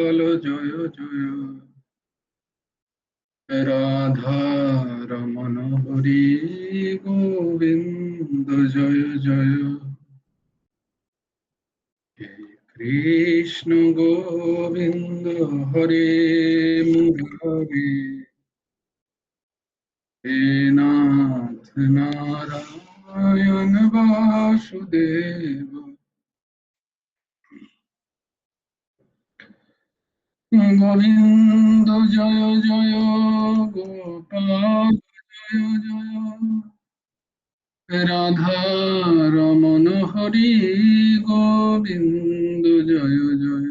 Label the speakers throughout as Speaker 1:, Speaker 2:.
Speaker 1: গোপাল জয় জয়, রাধা রমণ হরি গোবিন্দ জয় জয়, হে কৃষ্ণ গোবিন্দ হরে মুরারি, হে নাথ নারায়ণ বাসুদেব, গোবিন্দ জয় জয়, গোপাল জয় জয়, রাধা রমণ হরি গোবিন্দ জয় জয়,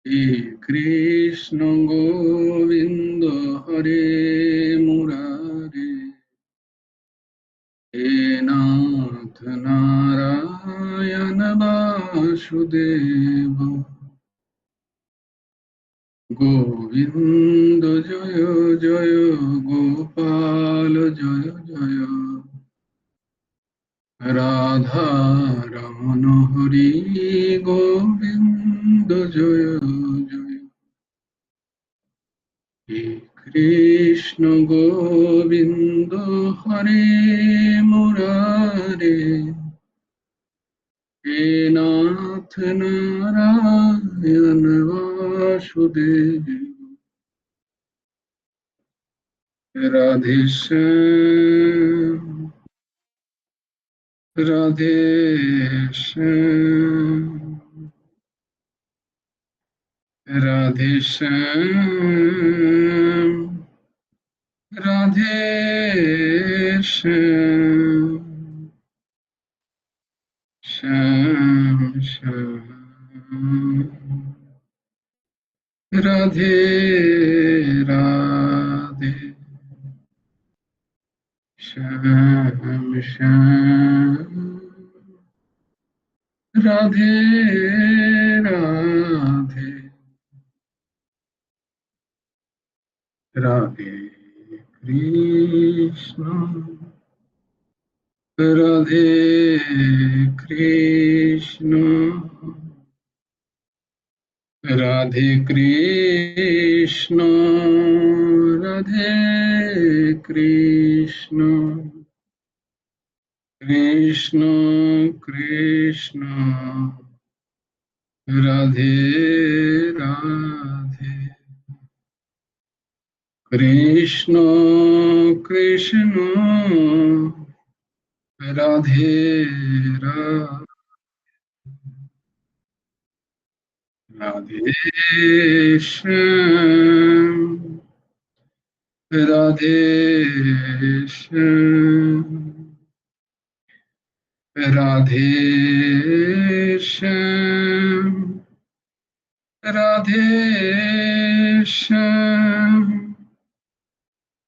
Speaker 1: হে কৃষ্ণ গোবিন্দ হরে মুরারি, হে নাথ নারায়ণ বাসুদেব, গোবিন্দ জয় জয়, গোপাল জয় জয়, রাধা রমণ হরি গোবিন্দ জয় জয়, হে কৃষ্ণ গোবিন্দ হরে মুরারে, হে নাথ নারায়ণ বাসুদেব, রাধে শ্যাম রাধে শ্যাম, রাধে শ্যাম, রাধে শ্যাম, শ্যাম শ্যাম, রাধে রাধে, শ্যাম শ্যাম, রাধে রাধে, রাধে কৃষ্ণ রাধে কৃষ্ণ, রাধে কৃষ্ণ রাধে কৃষ্ণ, কৃষ্ণ কৃষ্ণ রাধে রাধে, কৃষ্ণ কৃষ্ণ রাধে রাধে, রাধে শ্যাম, রাধে শ্যাম, রাধে শ্যাম, রাধে শ্যাম,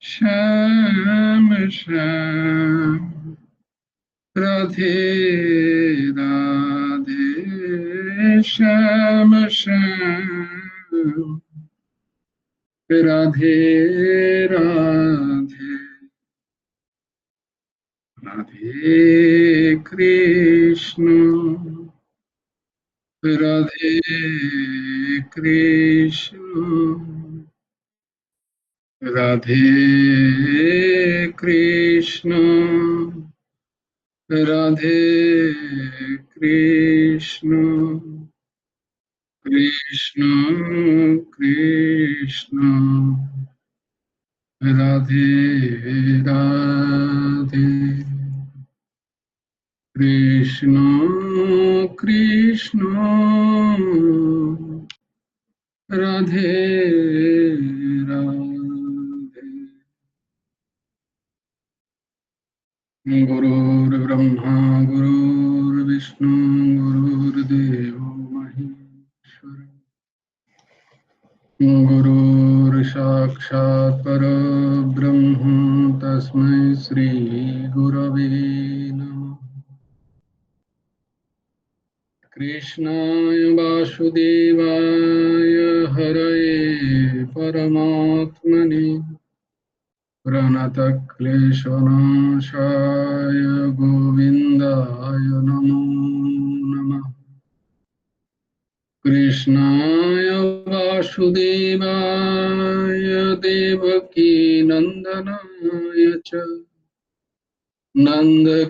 Speaker 1: শ্যাম শ্যাম, রাধে রাধে, শ্যাম শ্যাম, রাধে রাধে, রাধে কৃষ্ণ রাধে কৃষ্ণ, রাধে কৃষ্ণ রাধে কৃষ্ণ, কৃষ্ণ কৃষ্ণ রাধে রাধে, কৃষ্ণ কৃষ্ণ রাধে রাধে, গুরুর্ব্রহ্মা গুরুর্বিষ্ণু গুরুর্দেবো মহেশ্বর, গুরুর সাক্ষাৎ পরব্রহ্ম তস্मै শ্রী গুরবে নমঃ। কৃষ্ণায় বাসুদেবায় হরয়ে পরমাত্মনে, প্রণতক্লেশনাশায় গোবিন্দায় নমো নমঃ। कृष्णाय वासुदेवाय देवकीनन्दनाय च नन्दगोपकुमाराय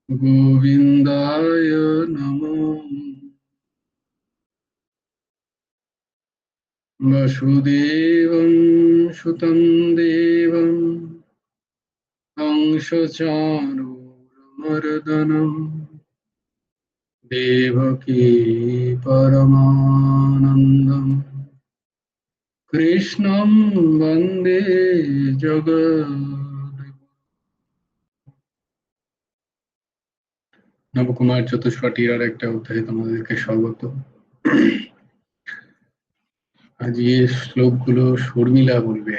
Speaker 1: गोविन्दाय नमो। वसुदेवं सुतं देवं कंसचाणूरमर्दनं देवकी परमानन्दम् कृष्णं वन्दे जगद्। নবকুমার চতুষ্পটির আর একটা অধ্যায়ে তোমাদেরকে স্বাগত। আজ এই শ্লোকগুলো শর্মিলা বলবে।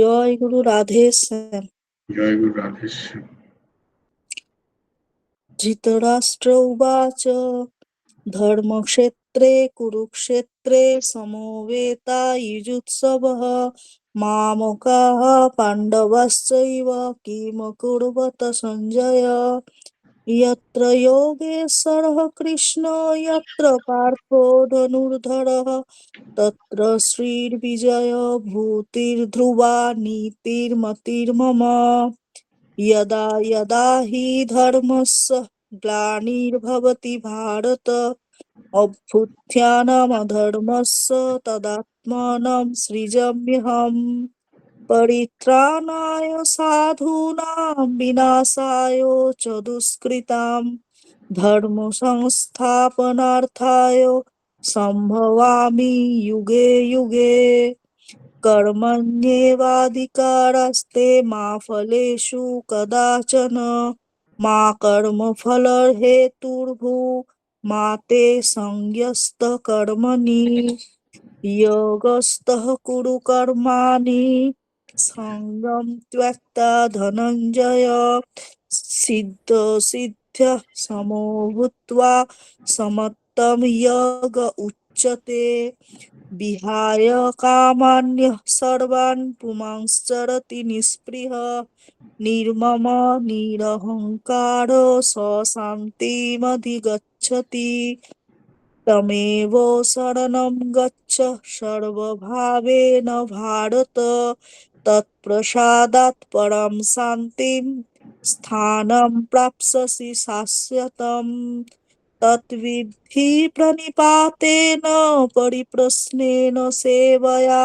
Speaker 2: জয় গুরু রাধেশ্যাম।
Speaker 1: জয় গুরু রাধেশ্যাম।
Speaker 2: ধৃতরাষ্ট্র উবাচ ধর্মক্ষেত্রে কুরুক্ষেত্রে সমবেতাयुजुत्सवः মামকাः পাণ্ডবাশ্চৈব কিমকুর্বত সঞ্জয় यत्र योगेश्वरः कृष्णो यत्र पार्थो धनुर्धरः तत्र श्रीर्विजय भूतिर्ध्रुवा नीतिर्मतिर्मम यदा यदा हि धर्मस्य ग्लानिर्भवति भारत अभ्युत्थानमधर्मस्य तदात्मानं सृजाम्यहम् परित्राणाय साधूनां विनाशाय च दुष्कृतां धर्म संस्थापनार्थाय सम्भवामि युगे युगे कर्मण्येवाधिकारस्ते मा फलेषु कदाचन मा कर्मफलहेतुर्भू मा ते संज्ञस्तः कर्मणि योगस्थः कुरु कर्माणि सङ्गं त्यक्त्वा धनञ्जय सिद्ध्यः समो भूत्वा समत्तं योग उच्यते विहाय कामान्यः सर्वान् पुमांश्चरति निःस्पृहः निर्मम निरहङ्कारो स शान्तिमधिगच्छति तमेव शरणं गच्छ सर्वभावेन भारत तत्प्रसादात् परं शान्तिं स्थानं प्राप्स्यसि शाश्वतम् तद्विद्धि प्रणिपातेन परिप्रश्नेन सेवया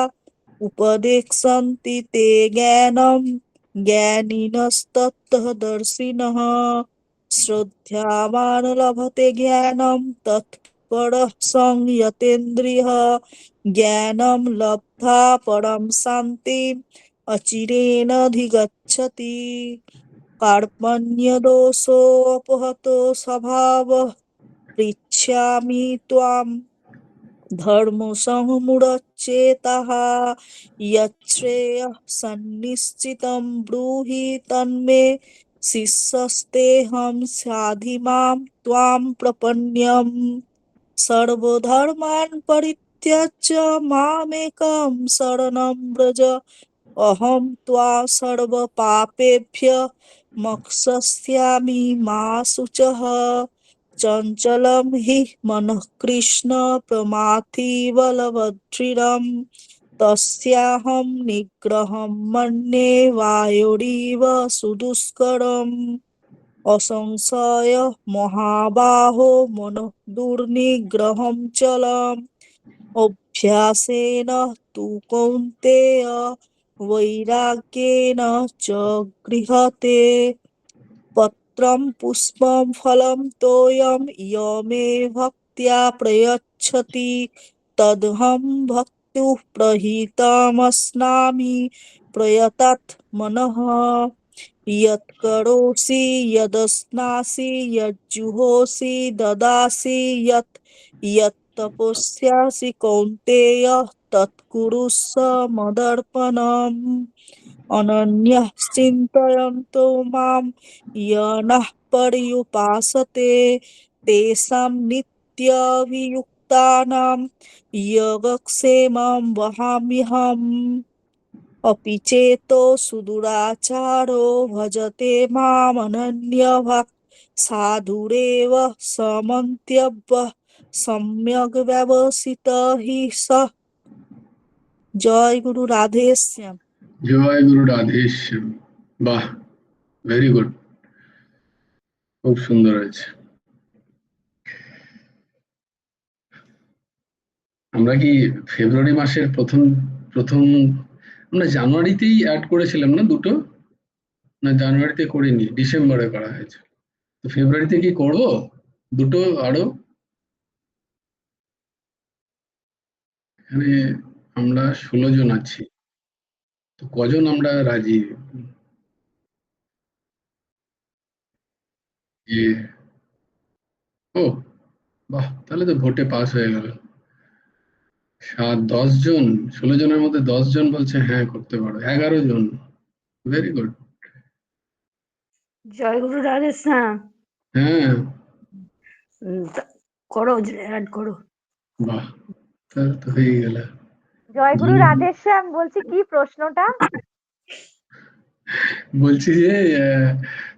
Speaker 2: उपदेक्षन्ति ते ज्ञानं ज्ञानिनस्तत्त्वदर्शिनः श्रद्धावान् लभते ज्ञानं तत्परः संयतेन्द्रियः ज्ञानं लब्ध्वा परं शान्तिम् अचिरेणाधिगच्छति कार्पण्यदोषोऽपहतो स्वभावः पृच्छामि त्वाम् धर्मसंमूढचेताः यच्छ्रेयः सन्निश्चितं ब्रूहि तन्मे शिष्यस्तेऽहं साधिमां त्वां प्रपन्नम् सर्वधर्मान् परित्यज्य मामेकं शरणं व्रज अहं त्वा सर्वपापेभ्यः मोक्षयिष्यामि मा शुचः चञ्चलं हि मनः कृष्ण प्रमाथि बलवदृढं तस्याहं निग्रहं मन्ये वायोरिव सुदुष्करम् असंशय महाबाहो मनः दुर्निग्रहं चलम् अभ्यासेन तु कौन्तेय वैराग्येन च गृह्यते पत्रं पुष्पं फलं तोयं यमे भक्त्या प्रयच्छति तदहं भक्त्युः प्रहितमस्नामि प्रयतात् मनः यत्करोषि यदश्नासि यज्जुहोषि ददासि यत् यत्तपस्यासि कौन्तेय तत्कुरुष्व मदर्पणम् अनन्यः चिन्तयन्तो मां ये नः पर्युपासते तेषां नित्यभियुक्तानां योगक्षेमं वहाम्यहम् अपि चेतो सुदुराचारो भजते मामनन्यभाक् साधुरेव समन्त्यव्यः सम्यग् व्यवसितः हि सः। জয় গুরু রাধে শ্যাম।
Speaker 1: জয় গুরু রাধেশ্যাম। বাহ, ভেরি গুড, খুব সুন্দর হয়েছে। আমরা কি ফেব্রুয়ারি মাসের প্রথম প্রথম আমরা জানুয়ারিতেই অ্যাড করেছিলাম না দুটো? না, জানুয়ারিতে করিনি, ডিসেম্বরে করা হয়েছে। তো ফেব্রুয়ারিতে কি করবো দুটো আরো? এখানে আমরা 16 জন আছি, তো কজন আমরা রাজি? ও বাহ, তাহলে তো ভোটে পাস হয়ে গেল। 10 জন, 16 জনের মধ্যে 10 জন বলছে হ্যাঁ করতে পারো, 11 জন, ভেরি গুড।
Speaker 3: জয় গুরু রাধে শ্যাম।
Speaker 1: হ্যাঁ
Speaker 3: করো, অ্যাড করো।
Speaker 1: বাহ, তাহলে তো হয়ে গেল।
Speaker 3: জয় গুরু রাধে শ্যাম, বলছি কি প্রশ্নটা?
Speaker 1: বলছি যে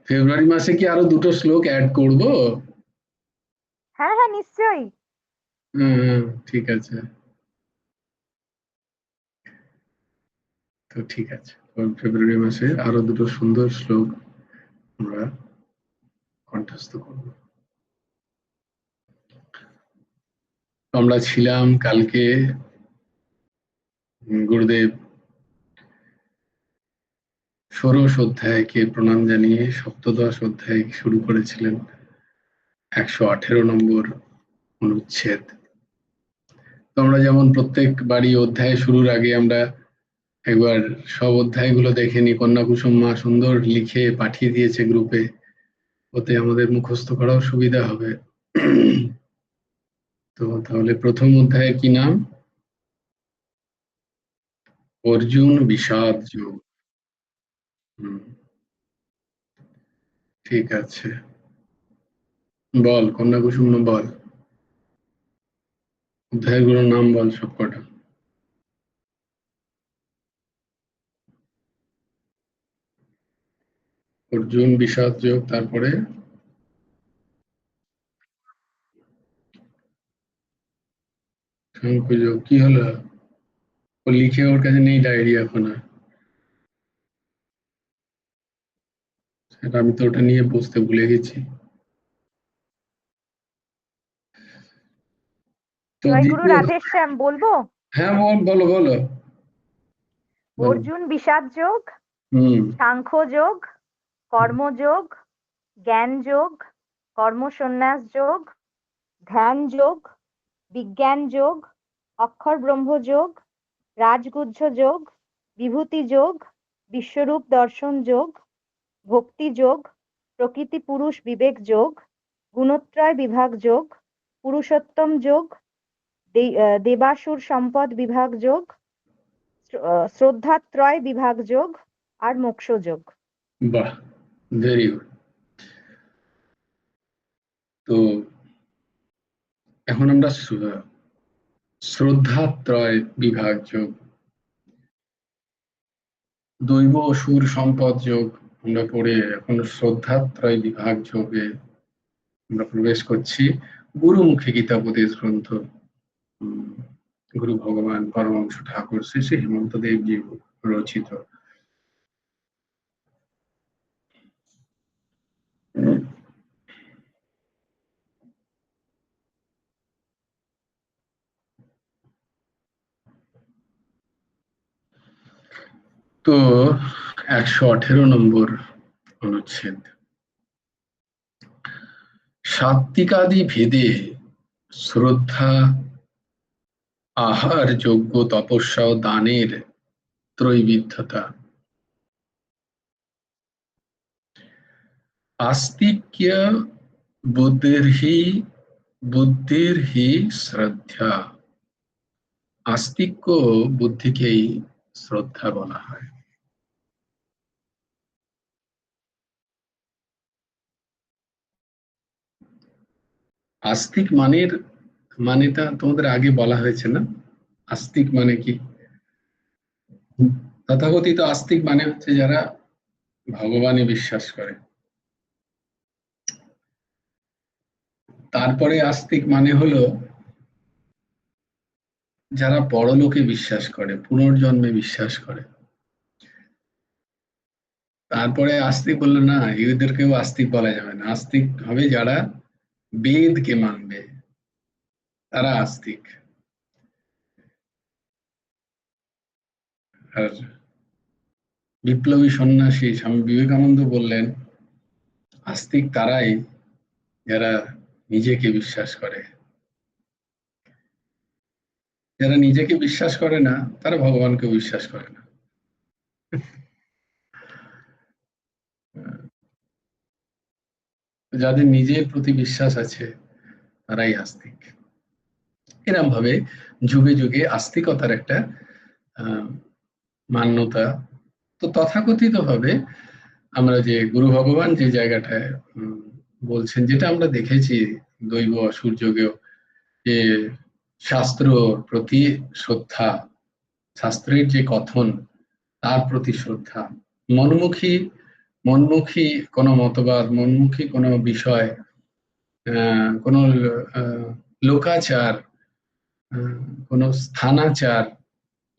Speaker 1: ফেব্রুয়ারি মাসে কি আরো দুটো শ্লোক অ্যাড করব?
Speaker 3: হ্যাঁ হ্যাঁ নিশ্চয়ই।
Speaker 1: ঠিক আছে, তো ঠিক আছে, ফেব্রুয়ারি মাসে আরো দুটো সুন্দর শ্লোক আমরা কণ্ঠস্থ করব। আমরা ছিলাম কালকে গুরুদেব ষোড়শ অধ্যায়কে প্রণাম জানিয়ে সপ্তদশ অধ্যায় শুরু করেছিলেন, 118 নম্বর অনুচ্ছেদ। তো আমরা যেমন প্রত্যেক বাড়ি অধ্যায় শুরুর আগে আমরা একবার সব অধ্যায়গুলো দেখে নিই, কন্যা কুসুম মা সুন্দর লিখে পাঠিয়ে দিয়েছে গ্রুপে, ওতে আমাদের মুখস্থ করাও সুবিধা হবে। তো তাহলে প্রথম অধ্যায়ের কি নাম? অর্জুন বিষাদ যোগ। ঠিক আছে, বল কন্যা কুসুম, বল অধ্যায়গুলোর নাম বল সবকটা। অর্জুন বিষাদ যোগ, তারপরে শঙ্খযোগ। কি হলো? ও লিখে ওর কাছে নেই ডায়েরি এখন আর, সেটা আমি তো ওটা নিয়ে বসতে ভুলে গেছি। তো
Speaker 3: জয় গুরু
Speaker 1: দ্বিতীয়,
Speaker 3: রাধে শ্যাম বলবো।
Speaker 1: হ্যাঁ বলো বলো।
Speaker 3: অর্জুন বিষাদ যোগ, সাংখ্য যোগ, কর্মযোগ, জ্ঞান যোগ, কর্মসন্ন্যাস যোগ, ধ্যান যোগ, বিজ্ঞান যোগ, অক্ষর ব্রহ্ম যোগ, রাজগুহ্য যোগ, বিভূতি যোগ, বিশ্বরূপ দর্শন যোগ, ভক্তি যোগ, প্রকৃতি পুরুষ বিবেক যোগ, গুণত্রয় বিভাগ যোগ, পুরুষোত্তম যোগ, দেবাসুর সম্পদ বিভাগ যোগ, শ্রদ্ধাত্রয় বিভাগ যোগ, আর মোক্ষ যোগ।
Speaker 1: বাহ, ভেরি গুড। তো এখন আমরা শ্রদ্ধাত্রয় বিভাগ যোগ, দৈব অসুর সম্পদ যোগ আমরা পড়ে এখন শ্রদ্ধাত্রয় বিভাগ যোগে আমরা প্রবেশ করছি। গুরুমুখী গীতাপদেশ গ্রন্থ, গুরু ভগবান পরমহংস ঠাকুর শ্রী শ্রী হেমন্ত দেবজি রচিত। তো 118 নম্বর অনুচ্ছেদ, সাত্বিকাদি ভেদে শ্রদ্ধা, আহার, যজ্ঞ, তপস্যা ও দানের ত্রৈবিধ্যতা। আস্তিক্য বুদ্ধির্হি শ্রদ্ধা। আস্তিক্য বুদ্ধিকেই শ্রদ্ধা বলা হয়। আস্তিক মানেটা তোমাদের আগে বলা হয়েছে না? আস্তিক মানে কি? তথাকথিত আস্তিক মানে হচ্ছে যারা ভগবানে বিশ্বাস করে। তারপরে আস্তিক মানে হলো যারা পরলোকে বিশ্বাস করে, পুনর্জন্মে বিশ্বাস করে। তারপরে আস্তিক বললো না, এদেরকেও আস্তিক বলা যাবে না, আস্তিক হবে যারা বেদকে মানবে, তারা আস্তিক। আর বিপ্লবী সন্ন্যাসী স্বামী বিবেকানন্দ বললেন, আস্তিক তারাই যারা নিজেকে বিশ্বাস করে। যারা নিজেকে বিশ্বাস করে না তারা ভগবানকে বিশ্বাস করে না। যাদের নিজের প্রতি বিশ্বাস আছে তারাই আস্তিক। এরকম ভাবে যুগে যুগে আস্তিকতার একটা মান্যতা। তো তথাকথিত ভাবে আমরা যে গুরু ভগবান যে জায়গাটায় বলছেন, যেটা আমরা দেখেছি দৈব অসুর যুগেও, যে শাস্ত্র প্রতি শ্রদ্ধা, শাস্ত্রের যে কথন তার প্রতি শ্রদ্ধা, মনমুখী মনমুখী কোনো মতবাদ, মনমুখী কোনো বিষয়, কোনো লোকাচার, কোনো স্থানাচার,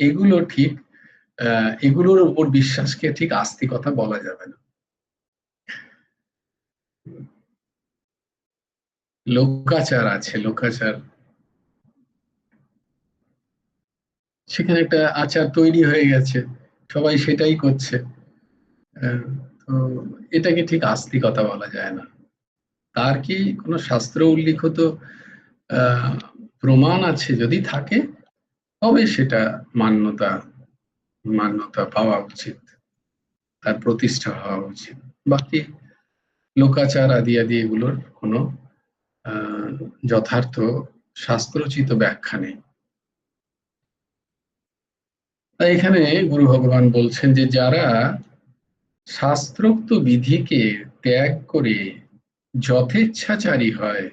Speaker 1: এগুলো ঠিক এগুলোর উপর বিশ্বাসকে ঠিক আস্তিকতা বলা যাবে না। লোকাচার আছে, লোকাচার, সেখানে একটা আচার তৈরি হয়ে গেছে, সবাই সেটাই করছে, তো এটাকে ঠিক আস্তিকতা বলা যায় না। তার কি কোনো শাস্ত্র উল্লিখিত প্রমাণ আছে? যদি থাকে তবে সেটা মান্যতা মান্যতা পাওয়া উচিত, তার প্রতিষ্ঠা হওয়া উচিত। বাকি লোকাচার আদি আদি এগুলোর কোনো যথার্থ শাস্ত্রোচিত ব্যাখ্যা নেই। তাই এখানে গুরু ভগবান বলছেন যে যারা শাস্ত্রোক্ত বিধিকে ত্যাগ করে যথেচ্ছাচারী হয়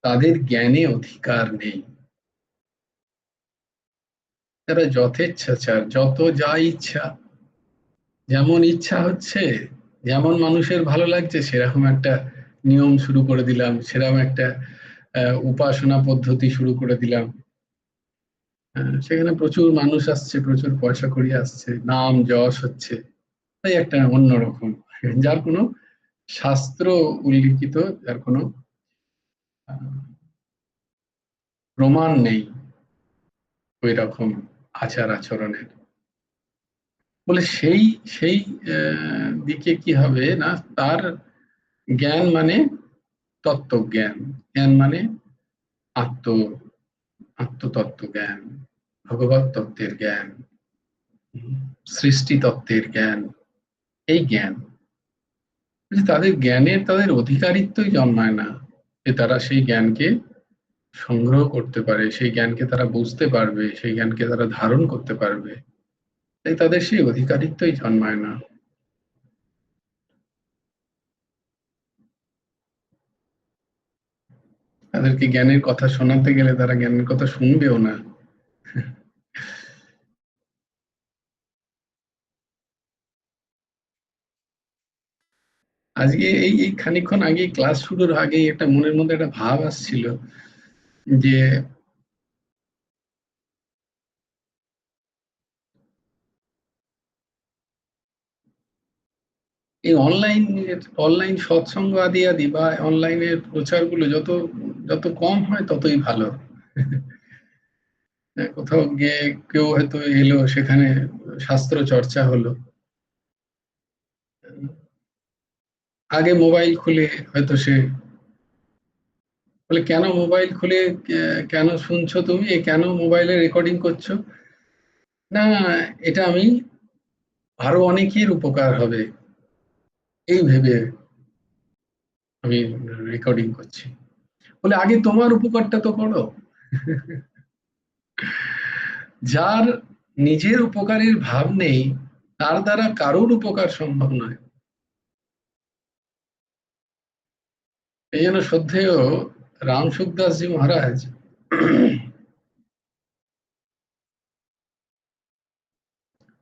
Speaker 1: তাদের জ্ঞানে অধিকার নেই। তারা যথেচ্ছাচার, যত যা ইচ্ছা, যেমন ইচ্ছা হচ্ছে, যেমন মানুষের ভালো লাগছে সেরকম একটা নিয়ম শুরু করে দিলাম, সেরকম একটা উপাসনা পদ্ধতি শুরু করে দিলাম। সেখানে প্রচুর মানুষ আসছে, প্রচুর পয়সা কড়ি আসছে, নাম যশ হচ্ছে, তাই একটা অন্যরকম, যার কোনো শাস্ত্র উল্লিখিত, যার কোনো প্রমাণ নেই ওই রকম আচার আচরণের। বলে সেই সেই দিকে কি হবে না, তার জ্ঞান মানে তত্ত্বজ্ঞান, জ্ঞান মানে আত্মতত্ত্ব জ্ঞান, ভগবত তত্ত্বের জ্ঞান, সৃষ্টি তত্ত্বের জ্ঞান, এই জ্ঞান। তাদের জ্ঞানের তাদের অধিকারিত্বই জন্মায় না, যে তারা সেই জ্ঞানকে সংগ্রহ করতে পারে, সেই জ্ঞানকে তারা বুঝতে পারবে, সেই জ্ঞানকে তারা ধারণ করতে পারবে, তাই তাদের সেই অধিকারিত্বই জন্মায় না। তাদেরকে জ্ঞানের কথা শোনাতে গেলে তারা জ্ঞানের কথা শুনবেও না। আজকে এই এই খানিকক্ষণ আগে ক্লাস শুরুর আগে একটা মনের মধ্যে একটা ভাব আসছিল যে এই অনলাইন সৎসঙ্গ আদি আদি বা অনলাইনের প্রচারগুলো যত যত কম হয় ততই ভালো। কোথাও গিয়ে কেউ হয়তো এলো, সেখানে শাস্ত্র চর্চা হলো, আগে মোবাইল খুলে হয়তো সে বলে, কেন মোবাইল খুলে কেন শুনছো তুমি, কেন মোবাইলে রেকর্ডিং করছো? না, এটা আমি আরো অনেকের উপকার হবে এই ভেবে আমি রেকর্ডিং করছি। বলে আগে তোমার উপকারটা তো করো। যার নিজের উপকারের ভাব নেই তার দ্বারা কারোর উপকার সম্ভব নয়। এই জন্য শ্রদ্ধেয় রাম সুখদাসজি মহারাজ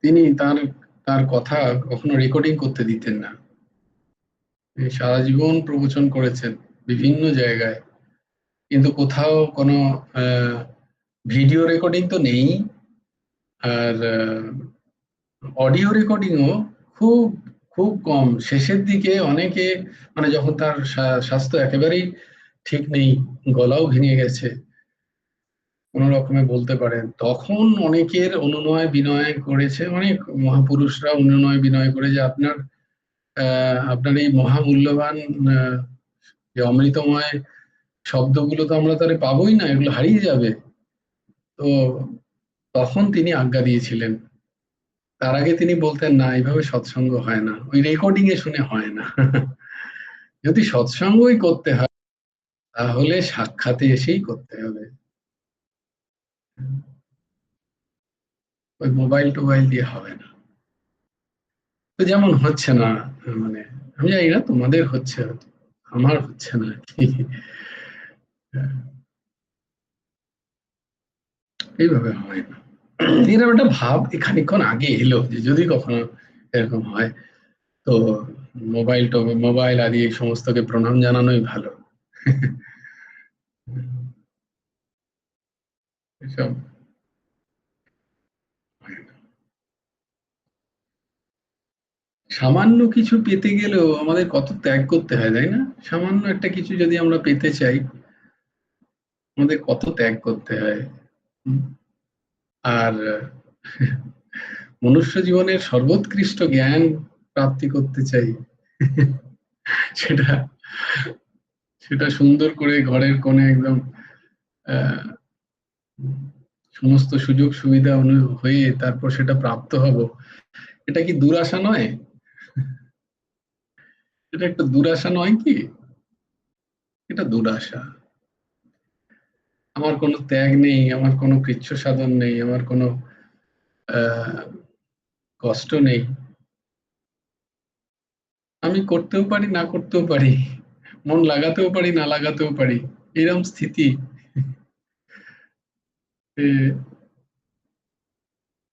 Speaker 1: তিনি তার তার কথা কখনো রেকর্ডিং করতে দিতেন না। তিনি সারা জীবন প্রবচন করেছেন বিভিন্ন জায়গায়, কিন্তু কোথাও কোনো ভিডিও রেকর্ডিং তো নেই, আর অডিও রেকর্ডিংও খুব খুব কম। শেষের দিকে অনেকে, মানে যখন তার স্বাস্থ্য একেবারেই ঠিক নেই, গলাও ভেঙে গেছে কোনো রকমে বলতে পারেন, তখন অনেকের অনুনয় বিনয় করেছে, অনেক মহাপুরুষরা অনুনয় বিনয় করে যে আপনার এই মহামূল্যবান যে অমৃতময় শব্দগুলো তো আমরা তাহলে পাবোই না, এগুলো হারিয়ে যাবে। তো তখন তিনি আজ্ঞা দিয়েছিলেন। তার আগে তিনি বলতেন না, এইভাবে সৎসঙ্গ হয় না, ওই রেকর্ডিং এ শুনে হয় না। যদি সৎসঙ্গই করতে হয় তাহলে সাক্ষাতে এসেই করতে হবে, ওই মোবাইল টোবাইল দিয়ে হবে না। তো যেমন হচ্ছে না, মানে আমি জানি না তোমাদের হচ্ছে, আমার হচ্ছে না কি, এইভাবে হয় না। এরকম একটা ভাব খানিকক্ষণ আগে এলো যে যদি কখনো এরকম হয় তো মোবাইল আদি এই সমস্তকে প্রণাম জানানোই ভালো। এসব হয় না। সামান্য কিছু পেতে গেলেও আমাদের কত ত্যাগ করতে হয়, তাই না? সামান্য একটা কিছু যদি আমরা পেতে চাই, আমাদের কত ত্যাগ করতে হয়। আর মনুষ্য জীবনের সর্বোৎকৃষ্ট জ্ঞান প্রাপ্তি করতে চাই, সেটা সেটা সুন্দর করে ঘরের কোণে একদম আহ সমস্ত সুযোগ সুবিধা হয়ে তারপর সেটা প্রাপ্ত হব, এটা কি দুরাশা নয়? এটা একটা দুরাশা নয় কি? এটা দুরাশা। আমার কোনো ত্যাগ নেই, আমার কোনো কৃচ্ছ সাধন নেই, আমার কোনো কষ্ট নেই, আমি করতেও পারি না করতেও পারি, মন লাগাতেও পারি না লাগাতেও পারি, এরকম স্থিতি।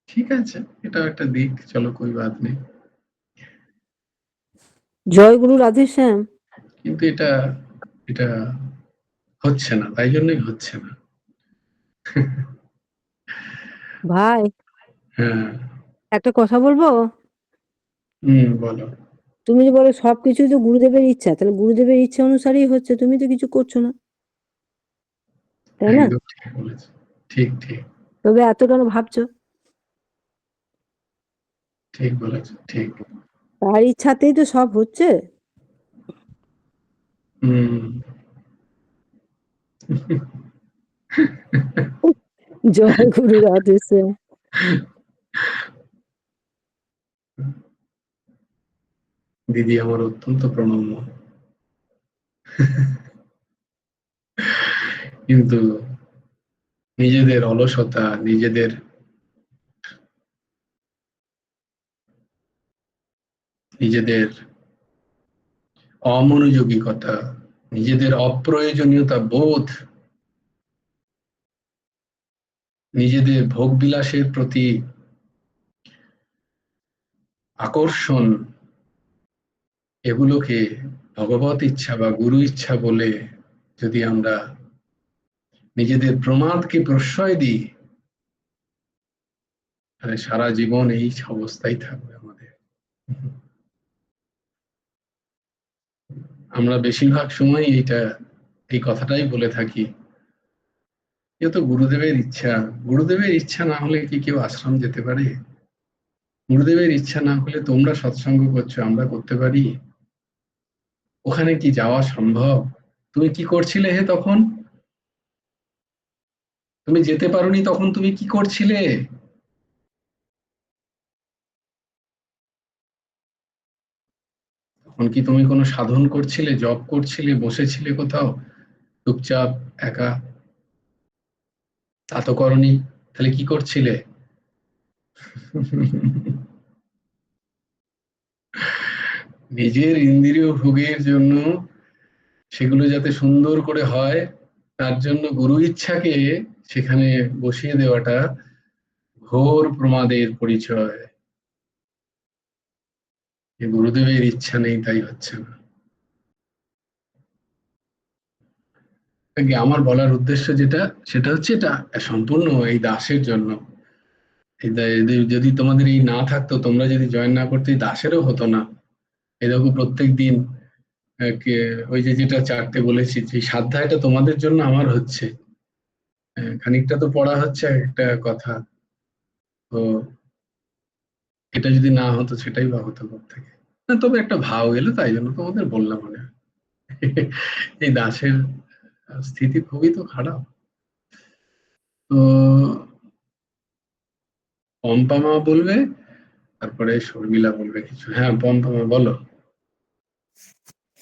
Speaker 1: ঠিক আছে, এটাও একটা দিক, চলো কোই বাত নেই।
Speaker 4: জয় গুরু রাধেশ্যাম।
Speaker 1: কিন্তু এটা এটা হচ্ছে না, তাই জন্যই হচ্ছে না।
Speaker 4: ভাই
Speaker 1: হ্যাঁ।
Speaker 4: একটা কথা বলবো?
Speaker 1: বলো।
Speaker 4: তুমি যে বলো সবকিছু তো গুরুদেবের ইচ্ছা, তাহলে গুরুদেবের ইচ্ছা অনুসারেই হচ্ছে, তুমি তো কিছু করছো না, তাই না?
Speaker 1: একদম ঠিক বলেছো, ঠিক ঠিক
Speaker 4: তবে এত কেন ভাবছো?
Speaker 1: ঠিক বলেছো, ঠিক।
Speaker 4: তার ইচ্ছাতেই তো সব হচ্ছে। জয় গুরু রাধেশ্যাম।
Speaker 1: দিদি আমার অত্যন্ত প্রণম্য, কিন্তু নিজেদের অলসতা, নিজেদের অমনোযোগিকতা, নিজেদের অপ্রয়োজনীয়তা বোধ, নিজেদের ভোগবিলাসের প্রতি আকর্ষণ, এগুলোকে ভগবত ইচ্ছা বা গুরু ইচ্ছা বলে যদি আমরা নিজেদের প্রমাদকে প্রশ্রয় দিই, তাহলে সারা জীবন এই অবস্থায় থাকবে আমাদের। আমরা বেশিরভাগ সময় এই কথাটাই বলে থাকি, এ তো গুরুদেবের ইচ্ছা। গুরুদেবের ইচ্ছা না হলে কি কেউ আশ্রম যেতে পারে? গুরুদেবের ইচ্ছা না হলে তোমরা সৎসঙ্গ করছো, আমরা করতে পারি? ওখানে কি যাওয়া সম্ভব? তুমি কি করছিলে হে তখন? তুমি যেতে পারোনি তখন তুমি কি করছিলে? তখন কি তুমি কোনো সাধন করছিলে, জপ করছিলে, বসেছিলে কোথাও চুপচাপ একা? তা তো করনি, তাহলে কি করছিলে? নিজের ইন্দ্রিয় ভোগের জন্য, সেগুলো যাতে সুন্দর করে হয় তার জন্য গুরু ইচ্ছাকে সেখানে বসিয়ে দেওয়াটা ঘোর প্রমাদের পরিচয়। গুরুদেবের ইচ্ছা নেই তাই হচ্ছে না। আমার বলার উদ্দেশ্য যেটা, সেটা হচ্ছে এটা সম্পূর্ণ এই দাসের জন্য। যদি তোমাদের এই না থাকতো, তোমরা যদি জয়েন না করতে, দাসেরও হতো না। এরকম প্রত্যেক দিন ওই যে যেটা চারটে বলেছি, যে সাধ্যায়টা তোমাদের জন্য আমার হচ্ছে, খানিকটা তো পড়া হচ্ছে একটা কথা। তো এটা যদি না হতো সেটাই বা হতো থেকে। তবে একটা ভাও এলো, তাই জন্য তোমাদের বললাম। মনে হয় এই দাসের স্থিতি খুবই তো খারাপ। তো পম্পা মা বলবে, তারপরে শর্মিলা বলবে কিছু। হ্যাঁ পম্পা মা বলো।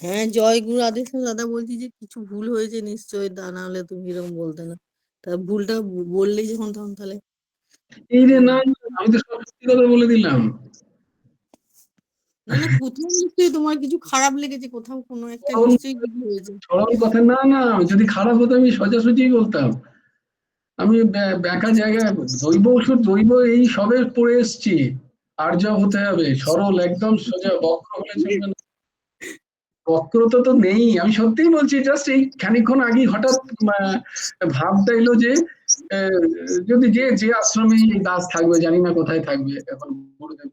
Speaker 5: হ্যাঁ, জয় গুরু আদেশ দাদা, বলছি যে কিছু ভুল হয়েছে নিশ্চয়ই, তা না হলে তুমি এরকম বলতে না। তা ভুলটা বললেই যখন তখন তাহলে
Speaker 1: এই রে না, আমি তো সব সত্যি কথা বলে দিলাম।
Speaker 5: না না, কোথাও নিশ্চয়ই তোমার কিছু খারাপ লেগেছে, কোথাও কোনো একটা নিশ্চয়ই কিছু হয়েছে।
Speaker 1: সরল কথা না, না যদি খারাপ হতো আমি সোজাসুজি বলতাম। আমি বেকা জায়গায় দৈব ওষুধ, দৈব এই সবে পড়ে এসছি। আর্য হতে হবে, সরল একদম সোজা, বক্র হলে চলবে না। বক্রতা তো নেই, আমি সত্যিই বলছি। জাস্ট এই খানিকক্ষণ আগে হঠাৎ ভাবটা এলো যে যদি যে যে আশ্রমে এই দাস থাকবে, জানি না কোথায় থাকবে এখন, গুরুদেব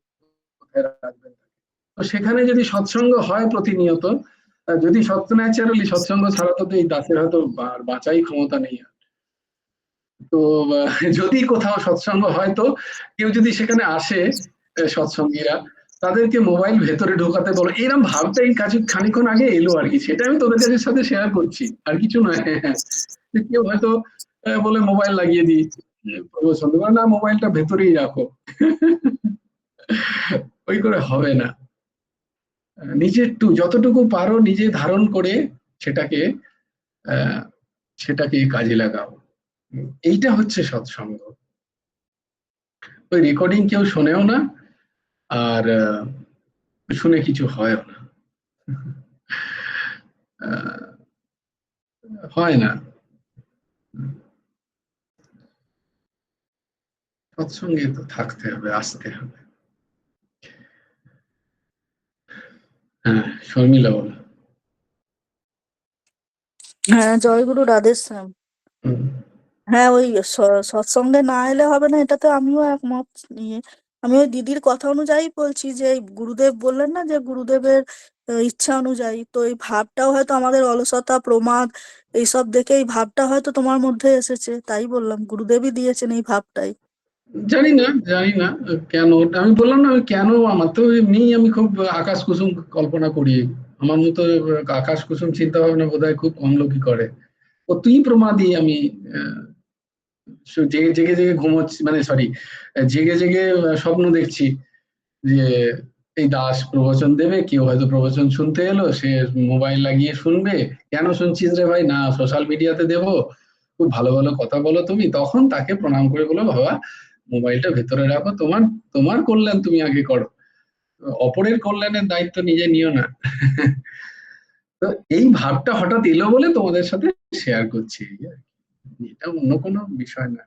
Speaker 1: কোথায় রাখবেন, তো সেখানে যদি সৎসঙ্গ হয় প্রতিনিয়ত, যদি সত্য ন্যাচারালি সৎসঙ্গ ছাড়া তো এই দাসের হয়তো বাঁচাই ক্ষমতা নেই। তো যদি কোথাও সৎসঙ্গ হয়, তো কেউ যদি সেখানে আসে, সৎসঙ্গীরা, তাদেরকে মোবাইল ভেতরে ঢোকাতে বলো, এরকম ভাবটা এই কাছে খানিকক্ষণ আগে এলো আর কি। সেটা আমি তোদের কাছে সাথে শেয়ার করছি, আর কিছু নয়। কেউ হয়তো বলে মোবাইল লাগিয়ে দিই, প্রবচন দেবো না, মোবাইলটা ভেতরেই রাখো। ওই করে হবে না। নিজে একটু যতটুকু পারো নিজে ধারণ করে সেটাকে সেটাকে কাজে লাগাও। এইটা হচ্ছে সৎসঙ্গ। ওই রেকর্ডিং কেউ শোনেও না, আর শুনে কিছু হয়ও না, হয় না। সৎসঙ্গে তো থাকতে হবে, আসতে হবে। হ্যাঁ শর্মিলা বলো।
Speaker 2: হ্যাঁ, জয়গুরু রাধেশ্যাম।
Speaker 1: হুম।
Speaker 2: হ্যাঁ, ওই সৎসঙ্গে না এলে হবে না, এটাতে আমিও একমত নিয়ে। আমি ওই দিদির কথা অনুযায়ী বলছি যে এই গুরুদেব বললেন না যে গুরুদেবের ইচ্ছা অনুযায়ী, তো এই ভাবটাও হয়তো আমাদের অলসতা প্রমাদ এইসব দেখে এই ভাবটা হয়তো তোমার মধ্যে এসেছে, তাই বললাম গুরুদেবই দিয়েছেন এই ভাবটাই।
Speaker 1: জানি না, জানি না কেন। আমি বললাম না, কেন আমার তো এমনি, আমি খুব আকাশ কুসুম কল্পনা করি। আমার মতো আকাশ কুসুম চিন্তা ভাবনা বোধহয় খুব কম লোকই করে। অতি প্রমাদী আমি। জেগে জেগে জেগে ঘুমোচ্ছি, মানে সরি, জেগে জেগে স্বপ্ন দেখছি যে এই দাস প্রবচন দেবে, কেউ হয়তো প্রবচন শুনতে এলো, সে মোবাইল লাগিয়ে শুনবে। কেন শুনছিস রে ভাই? না সোশ্যাল মিডিয়াতে দেবো, খুব ভালো ভালো কথা বলো তুমি। তখন তাকে প্রণাম করে বলো, বাবা মোবাইলটা ভেতরে রাখো, তোমার তোমার কল্যাণ তুমি আগে করো, অপরের কল্যাণের দায়িত্ব নিজে নিও না। তো এই ভাবটা হঠাৎ এলো বলে তোমাদের সাথে শেয়ার করছি, এটা অন্য কোনো বিষয় না।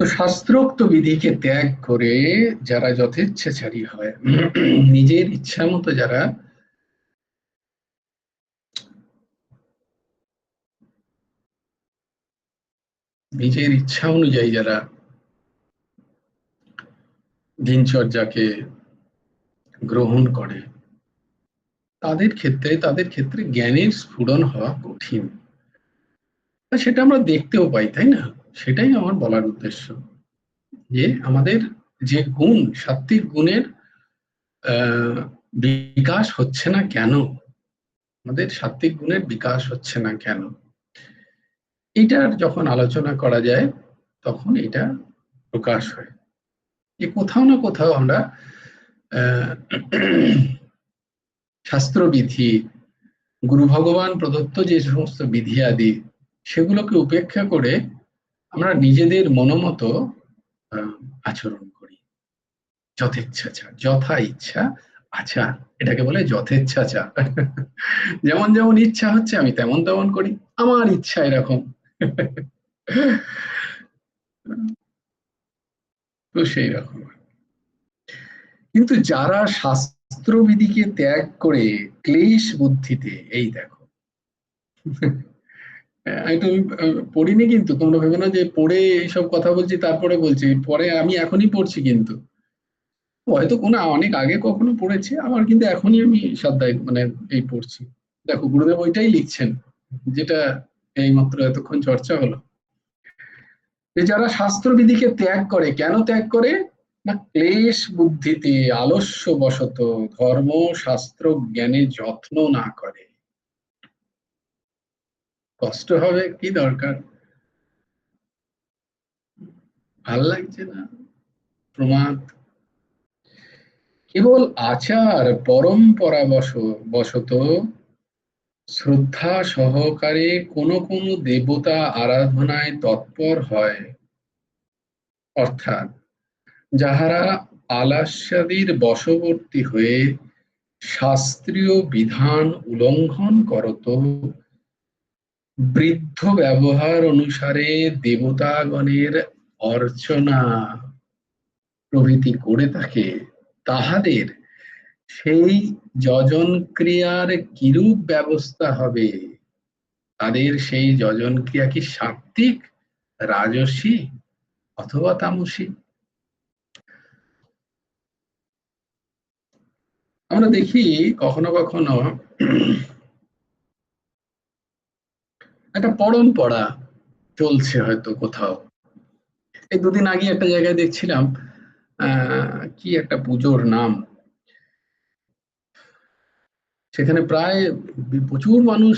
Speaker 1: তো শাস্ত্রোক্ত বিধিকে ত্যাগ করে যারা যথেচ্ছাচারী হয়, নিজের ইচ্ছা মতো যারা নিজের ইচ্ছা অনুযায়ী যারা দিনচর্যাকে গ্রহণ করে, তাদের ক্ষেত্রে জ্ঞানের স্ফুরণ হওয়া কঠিন। সেটা আমরা দেখতেও পাই, তাই না? সেটাই আমার বলার উদ্দেশ্য, যে আমাদের যে গুণ, সাত্ত্বিক গুণের বিকাশ হচ্ছে না কেন, আমাদের সাত্ত্বিক গুণের বিকাশ হচ্ছে না কেন, এটার যখন আলোচনা করা যায় তখন এটা প্রকাশ হয় যে কোথাও না কোথাও আমরা শাস্ত্রবিধি, গুরু ভগবান প্রদত্ত যে সমস্ত বিধি আদি, সেগুলোকে উপেক্ষা করে আমরা নিজেদের মনোমতো আচরণ করি। যথেচ্ছাচার, যথা ইচ্ছা আচার, এটাকে বলে যথেচ্ছাচার। যেমন যেমন ইচ্ছা হচ্ছে আমি তেমন তেমন করি, আমার ইচ্ছা এরকম। তো সেই রকম। কিন্তু যারা শাস্ত্রবিধিকে ত্যাগ করে ক্লেশ বুদ্ধিতে, এই দেখো, এটা আমি পড়িনি, কিন্তু তোমরা ভেবে না যে পড়ে এইসব কথা বলছি তারপরে বলছি, পরে আমি এখনই পড়ছি, কিন্তু হয়তো কোনো অনেক আগে কখনো পড়েছি, আমার কিন্তু এখনই আমি শ্রদ্ধায় মানে এই পড়ছি। দেখো গুরুদেব ওইটাই লিখছেন যেটা এইমাত্র এতক্ষণ চর্চা হলো, যে যারা শাস্ত্রবিধিকে ত্যাগ করে, কেন ত্যাগ করে না ক্লেশ বুদ্ধিতে, আলস্য বশত, ধর্ম শাস্ত্র জ্ঞানে যত্ন না করে। কষ্ট হবে, কি দরকার, ভাল লাগছে না, প্রমাদ, কেবল আচার পরম্পরা বশত শ্রদ্ধা সহকারে কোনো কোনো দেবতা আরাধনায় তৎপর হয়, অর্থাৎ যাহারা আলাস্যাদির বশবর্তী হয়ে শাস্ত্রীয় বিধান উল্লঙ্ঘন করত, বৃদ্ধ ব্যবহার অনুসারে দেবতাগণের অর্চনা প্রভৃতি করে থাকে, তাহাদের সেই যজন ক্রিয়ার কিরূপ ব্যবস্থা হবে, তাদের সেই যজন ক্রিয়া কি সাত্ত্বিক, রাজসী অথবা তামসী। আমরা দেখি কখনো কখনো একটা পরম্পরা চলছে হয়তো কোথাও। এই দুদিন আগে একটা জায়গায় দেখছিলাম, কি একটা পুজোর নাম, সেখানে প্রায় প্রচুর মানুষ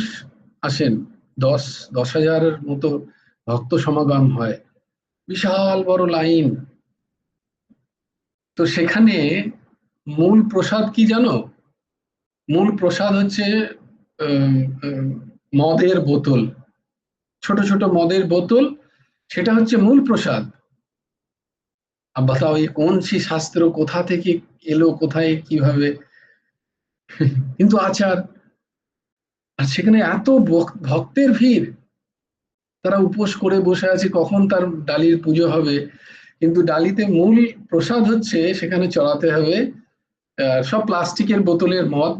Speaker 1: আসেন, 10,000-এর মতো ভক্ত সমাগম হয়, বিশাল বড় লাইন। তো সেখানে মূল প্রসাদ কি জানো? মূল প্রসাদ হচ্ছে মদের বোতল, ছোট ছোট মদের বোতল, সেটা হচ্ছে মূল প্রসাদ। বাতাও এই কোন সে শাস্ত্র কোথা থেকে এলো, কোথায় কিভাবে, কিন্তু আচার। আর সেখানে এত ভক্তের ভিড়, তারা উপোস করে বসে আছে কখন তার ডালির পুজো হবে, কিন্তু ডালিতে মূল প্রসাদ হচ্ছে সেখানে চড়াতে হবে সব প্লাস্টিকের বোতলের মদ।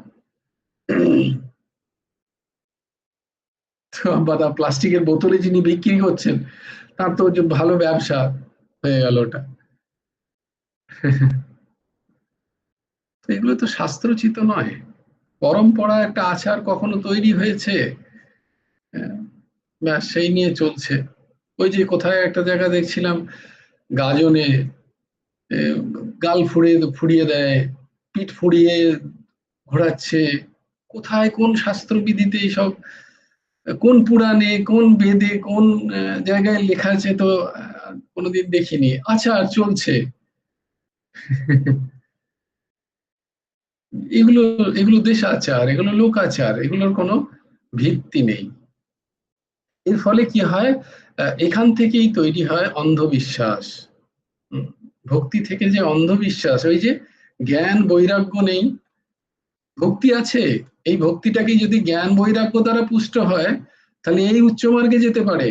Speaker 1: বা প্লাস্টিকের বোতলে যিনি বিক্রি করছেন তার তো ভালো ব্যবসা হয়ে গেল ওটা। এগুলো তো শাস্ত্রচিত নয়, পরম্পরা একটা আচার কখনো তৈরি হয়েছে, ব্যাস সেই নিয়ে চলছে। ওই যে কোথায় একটা জায়গা দেখছিলাম, গাজনে গাল ফুড়িয়ে দেয়, পিঠ ফুড়িয়ে ঘোরাচ্ছে, কোথায় কোন শাস্ত্রবিধিতে এইসব, কোন পুরাণে কোন বেদে কোন জায়গায় লেখা আছে তো কোনোদিন দেখিনি, আচার চলছে। এগুলো এগুলো দেশাচার, এগুলো লোকাচার, এগুলোর কোনো ভিত্তি নেই। এর ফলে কি হয়, এখান থেকেই তৈরি হয় অন্ধবিশ্বাস। ভক্তি থেকে যে অন্ধবিশ্বাস, ওই যে জ্ঞান বৈরাগ্য নেই, ভক্তি আছে, এই ভক্তিটাকে যদি জ্ঞান বৈরাগ্য দ্বারা পুষ্ট হয় তাহলে এই উচ্চ মার্গে যেতে পারে।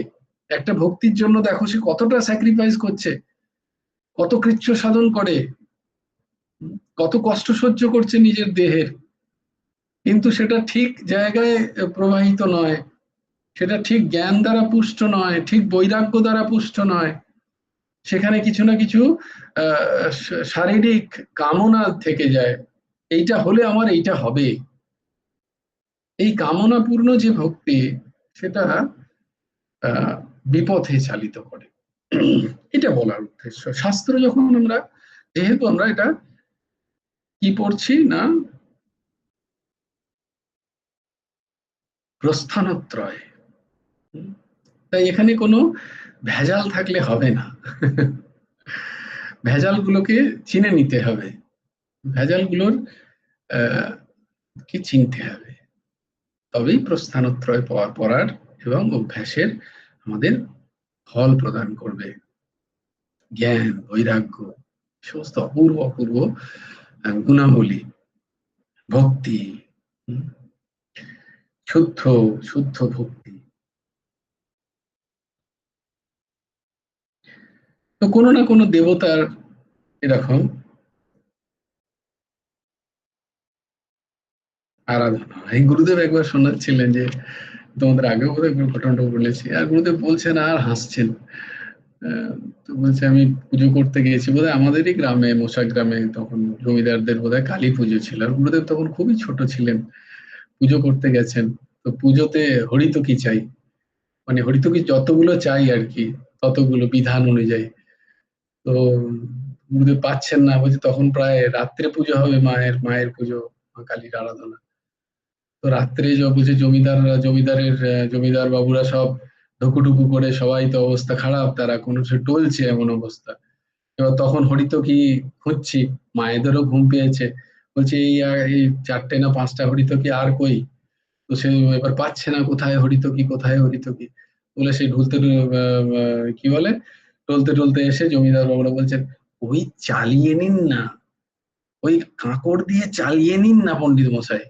Speaker 1: একটা ভক্তির জন্য দেখো সে কতটা স্যাক্রিফাইস করছে, কত কৃচ্ছ সাধন করে, কত কষ্ট সহ্য করছে নিজের দেহের, কিন্তু সেটা ঠিক জায়গায় প্রবাহিত নয়, সেটা ঠিক জ্ঞান দ্বারা পুষ্ট নয়, ঠিক বৈরাগ্য দ্বারা পুষ্ট নয়, সেখানে কিছু না কিছু শারীরিক কামনা থেকে যায়, এইটা হলে আমার এইটা হবে, এই কামনাপূর্ণ যে ভক্তি সেটা বিপথে চালিত করে। এটা বলার উদ্দেশ্য। শাস্ত্র যখন আমরা, যেহেতু আমরা এটা কি পড়ছি না প্রস্থানত্রয়, তাই এখানে কোনো ভেজাল থাকলে হবে না। ভেজালগুলোকে চিনে নিতে হবে, ভেজালগুলোর কি চিনতে হবে, তবেই প্রস্থানত্রয় পড়ার এবং অভ্যাসের আমাদের ফল প্রদান করবে, জ্ঞান বৈরাগ্য সমস্ত অপূর্ব অপূর্ব গুণাবলী, ভক্তি, শুদ্ধ শুদ্ধ ভক্তি। তো কোনো না কোনো দেবতার এরকম আরাধনা। এই গুরুদেব একবার শোনাচ্ছিলেন, যে তোমাদের আগেও বোধহয় ঘটনাটা বলেছি, আর গুরুদেব বলছেন আর হাসছেন। তো বলছে আমি পুজো করতে গিয়েছি বোধহয় আমাদেরই গ্রামে, মশা গ্রামে, তখন জমিদারদের বোধহয় কালী পুজো ছিল, আর গুরুদেব তখন খুবই ছোট ছিলেন। পুজো করতে গেছেন, তো পুজোতে হরিতকি চাই, মানে হরিতকি যতগুলো চাই আর কি, ততগুলো বিধান অনুযায়ী। তো গুরুদেব পাচ্ছেন না, বলছে তখন প্রায় রাত্রে পুজো হবে, মায়ের পুজো, মা কালীর আরাধনা। তো রাত্রে বলছে জমিদার বাবুরা সব ঢুকুঢুকু করে, সবাই তো অবস্থা খারাপ, তারা কোনো কিছু টলছে, এমন অবস্থা। এবার তখন হরিতকি খুঁজছি, মায়েদেরও ঘুম পেয়েছে, বলছে এই 4টে না 5টা হরিতকি আর কই। তো সে এবার পাচ্ছে না, কোথায় হরিতকি, কোথায় হরিতকি। বলে সে কি বলে, টলতে টলতে এসে জমিদার বাবুরা বলছেন, ওই চালিয়ে নিন না, ওই কাঁকড় দিয়ে চালিয়ে নিন না পণ্ডিত মশাই।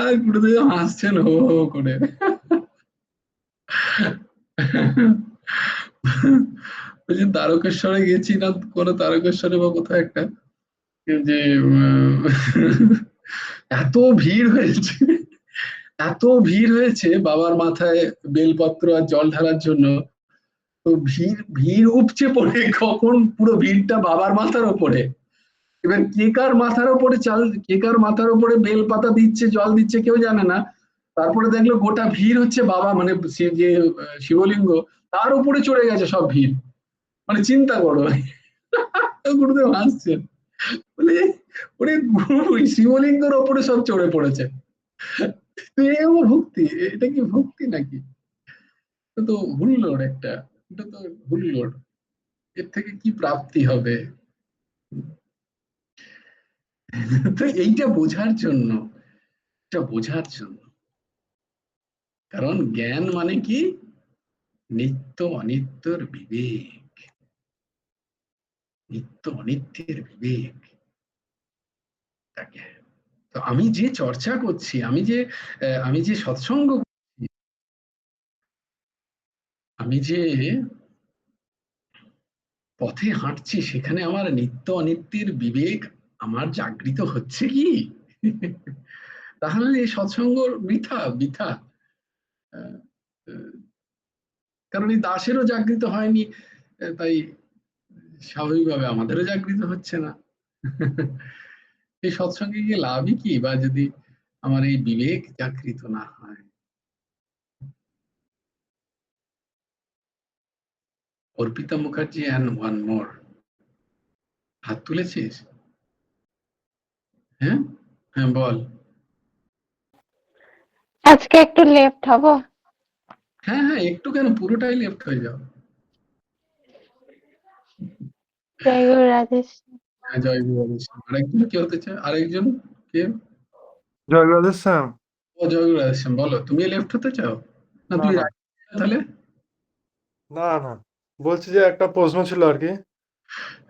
Speaker 1: আর গুরুদেব হাসছেন হো হো করে। বলছি তারকেশ্বরে গেছি না, কোনো তারকেশ্বরে বা কোথাও একটা, যে এত ভিড় হয়েছে, এত ভিড় হয়েছে বাবার মাথায় বেলপত্র আর জল ঢালার জন্য। তো ভিড় ভিড় উপচে পড়ে, কখন পুরো ভিড়টা বাবার মাথার ওপরে। এবার কে কার মাথার ওপরে বেল পাতা দিচ্ছে, জল দিচ্ছে, কেউ জানে না। তারপরে দেখলো গোটা ভিড় হচ্ছে বাবা, মানে যে শিবলিঙ্গ, তার উপরে চড়ে গেছে সব ভিড়। মানে চিন্তা করো। গুরুদেব হাসছেন, বলে ওরে শিবলিঙ্গের ওপরে সব চড়ে পড়েছে। এও ভক্তি? এটা কি ভক্তি নাকি? এটা তো হুল্লোড় একটা, এটা তো হুল্লোড়। এর থেকে কি প্রাপ্তি হবে? তো এইটা বোঝার জন্য, কারণ জ্ঞান মানে কি? নিত্য অনিত্যর বিবেক, নিত্য অনিত্যের বিবেক। তাকে তো আমি যে চর্চা করছি, আমি যে সৎসঙ্গ করছি, আমি যে পথে হাঁটছি, সেখানে আমার নিত্য অনিত্যের বিবেক আমার জাগৃত হচ্ছে কি? তাহলে এই সৎসঙ্গ বৃথা বৃথা। আহ, আহ, কারণ এই দাসেরও জাগৃত হয়নি, তাই স্বাভাবিকভাবে আমাদেরও জাগৃত হচ্ছে না। এই সৎসঙ্গে গিয়ে লাভই কি, বা যদি আমার এই বিবেক জাগৃত না হয়। Arpita Mukherjee and one more, হাত তুলেছিস? হ্যাঁ হ্যাঁ, বল।
Speaker 6: আজকে একটু লেফট হব।
Speaker 1: হ্যাঁ হ্যাঁ, একটু কেন, পুরোটাই লেফট হয়ে যাও।
Speaker 6: জয় গুরু রাধেশ।
Speaker 1: হ্যাঁ, জয় গুরু রাধেশ্যাম। আরেকজন কি হতে চায়? আরেকজন কে?
Speaker 7: জয় রাধেশ্যাম।
Speaker 1: ও, জয় গুরু রাধেশ্যাম, বলো, তুমি লেফট হতে চাও? না
Speaker 7: না
Speaker 1: তুই
Speaker 7: না
Speaker 1: right তাহলে?
Speaker 7: না না, বলছি যে একটা প্রশ্ন ছিল আর কি,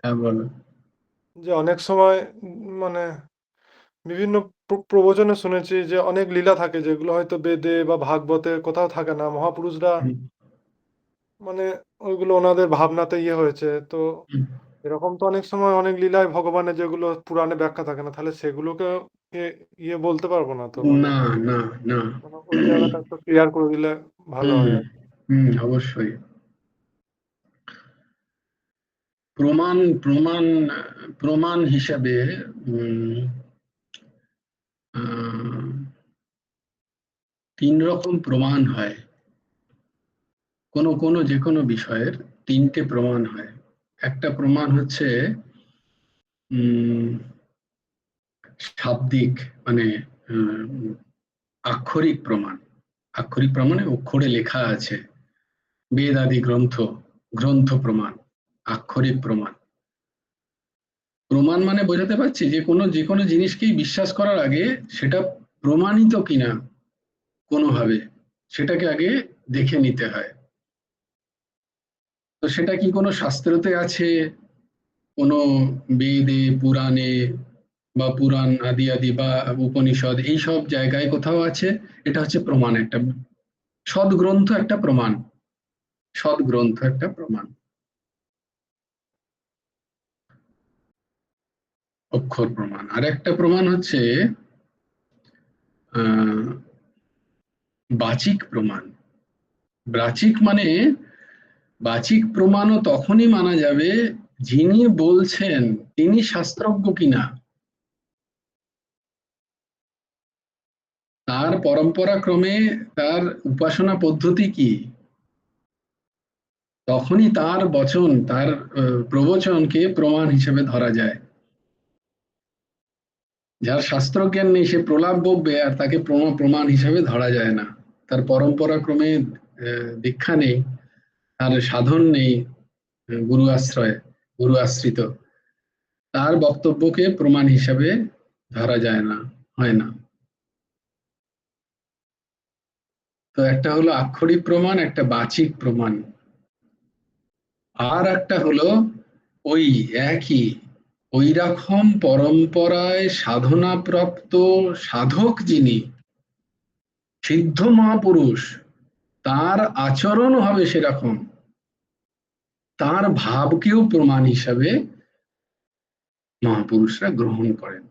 Speaker 1: হ্যাঁ, বলো।
Speaker 7: যে অনেক সময় মানে বিভিন্ন প্রবচনে শুনেছি যে অনেক লীলা থাকে যেগুলো হয়তো বেদে বা ভাগবতে কোথাও থাকে না, মহাপুরুষরা
Speaker 1: হুম,
Speaker 7: মানে ওইগুলো ওনাদের ভাবনাতে ইয়ে হয়েছে তো।
Speaker 1: হুম।
Speaker 7: এরকম তো অনেক সময় অনেক লীলায় ভগবানের যেগুলো পুরাণে ব্যাখ্যা থাকে না, তাহলে সেগুলোকে ইয়ে বলতে পারবো না তো, মানে
Speaker 1: না না না।
Speaker 7: মানে ওই জায়গাটা একটু ক্লিয়ার করে দিলে ভালো
Speaker 1: হুম
Speaker 7: হয় আর কি।
Speaker 1: হুম, অবশ্যই। প্রমাণ প্রমাণ প্রমাণ হিসাবে উম, আহ, 3 রকম প্রমাণ হয়। যে কোনো বিষয়ের 3টে প্রমাণ হয়। একটা প্রমাণ হচ্ছে উম শাব্দিক, মানে আক্ষরিক প্রমাণ। আক্ষরিক প্রমাণে অক্ষরে লেখা আছে, বেদ আদি গ্রন্থ প্রমাণ, আক্ষরিক প্রমাণ। প্রমাণ মানে বোঝাতে পারছি, যে কোনো জিনিসকেই বিশ্বাস করার আগে সেটা প্রমাণিত কিনা কোনোভাবে, সেটাকে আগে দেখে নিতে হয়। তো সেটা কি কোনো শাস্ত্রতে আছে, কোনো বেদে, পুরাণে বা পুরাণ আদি আদি বা উপনিষদ এইসব জায়গায় কোথাও আছে? এটা হচ্ছে প্রমাণ, একটা সদ্গ্রন্থ, একটা প্রমাণ, সদ্গ্রন্থ একটা প্রমাণ, অক্ষর প্রমাণ। আর একটা প্রমাণ হচ্ছে আহ বাচিক প্রমাণ। বাচিক প্রমাণও তখনই মানা যাবে যিনি বলছেন তিনি শাস্ত্রজ্ঞ কিনা, তার পরম্পরা ক্রমে তার উপাসনা পদ্ধতি কি, তখনই তার বচন, তার প্রবচনকে প্রমাণ হিসেবে ধরা যায়। যার শাস্ত্রজ্ঞান নেই সে প্রলাপ বকবে আর তাকে প্রমাণ হিসেবে ধরা যায় না। তার পরম্পরা ক্রমে দীক্ষা নেই, তার সাধন নেই, গুরু আশ্রয়, গুরু আশ্রিত, তার বক্তব্যকে প্রমাণ হিসেবে ধরা যায় না, হয় না। তো একটা হলো আক্ষরিক প্রমাণ, একটা বাচিক প্রমাণ, আর একটা হলো ওই একই ওই রকম পরম্পরায় সাধনাপ্রাপ্ত সাধক যিনি, সিদ্ধ মহাপুরুষ, তার আচরণ হবে সেরকম, তার ভাবকেও প্রমাণ হিসাবে মহাপুরুষরা গ্রহণ করেন।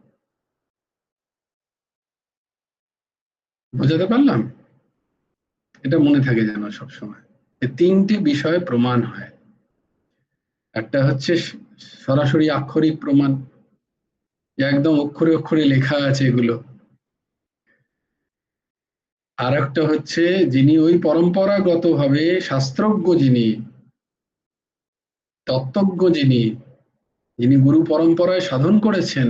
Speaker 1: বোঝাতে পারলাম? এটা মনে থাকে যেন সবসময়, তিনটি বিষয় প্রমাণ হয়। একটা হচ্ছে সরাসরি আক্ষরিক প্রমাণ, একদম অক্ষরে অক্ষরে লেখা আছে এগুলো। আর একটা হচ্ছে যিনি ওই পরম্পরাগত ভাবে শাস্ত্রজ্ঞ, যিনি তত্ত্বজ্ঞ, যিনি গুরু পরম্পরায় সাধন করেছেন,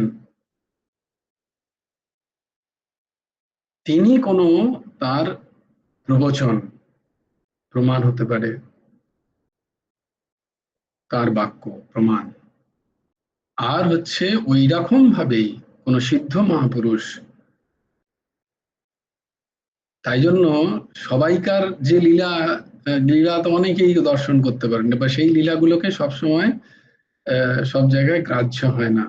Speaker 1: তিনি কোনো তার প্রবচন প্রমাণ হতে পারে, তার বাক্য প্রমাণ। আর হচ্ছে ওই রকম ভাবেই কোন সিদ্ধ মহাপুরুষ। তাই জন্য সবাইকার যে লীলা তো অনেকেই দর্শন করতে পারেন বা সেই লীলাগুলোকে সবসময় সব জায়গায় গ্রাহ্য হয় না।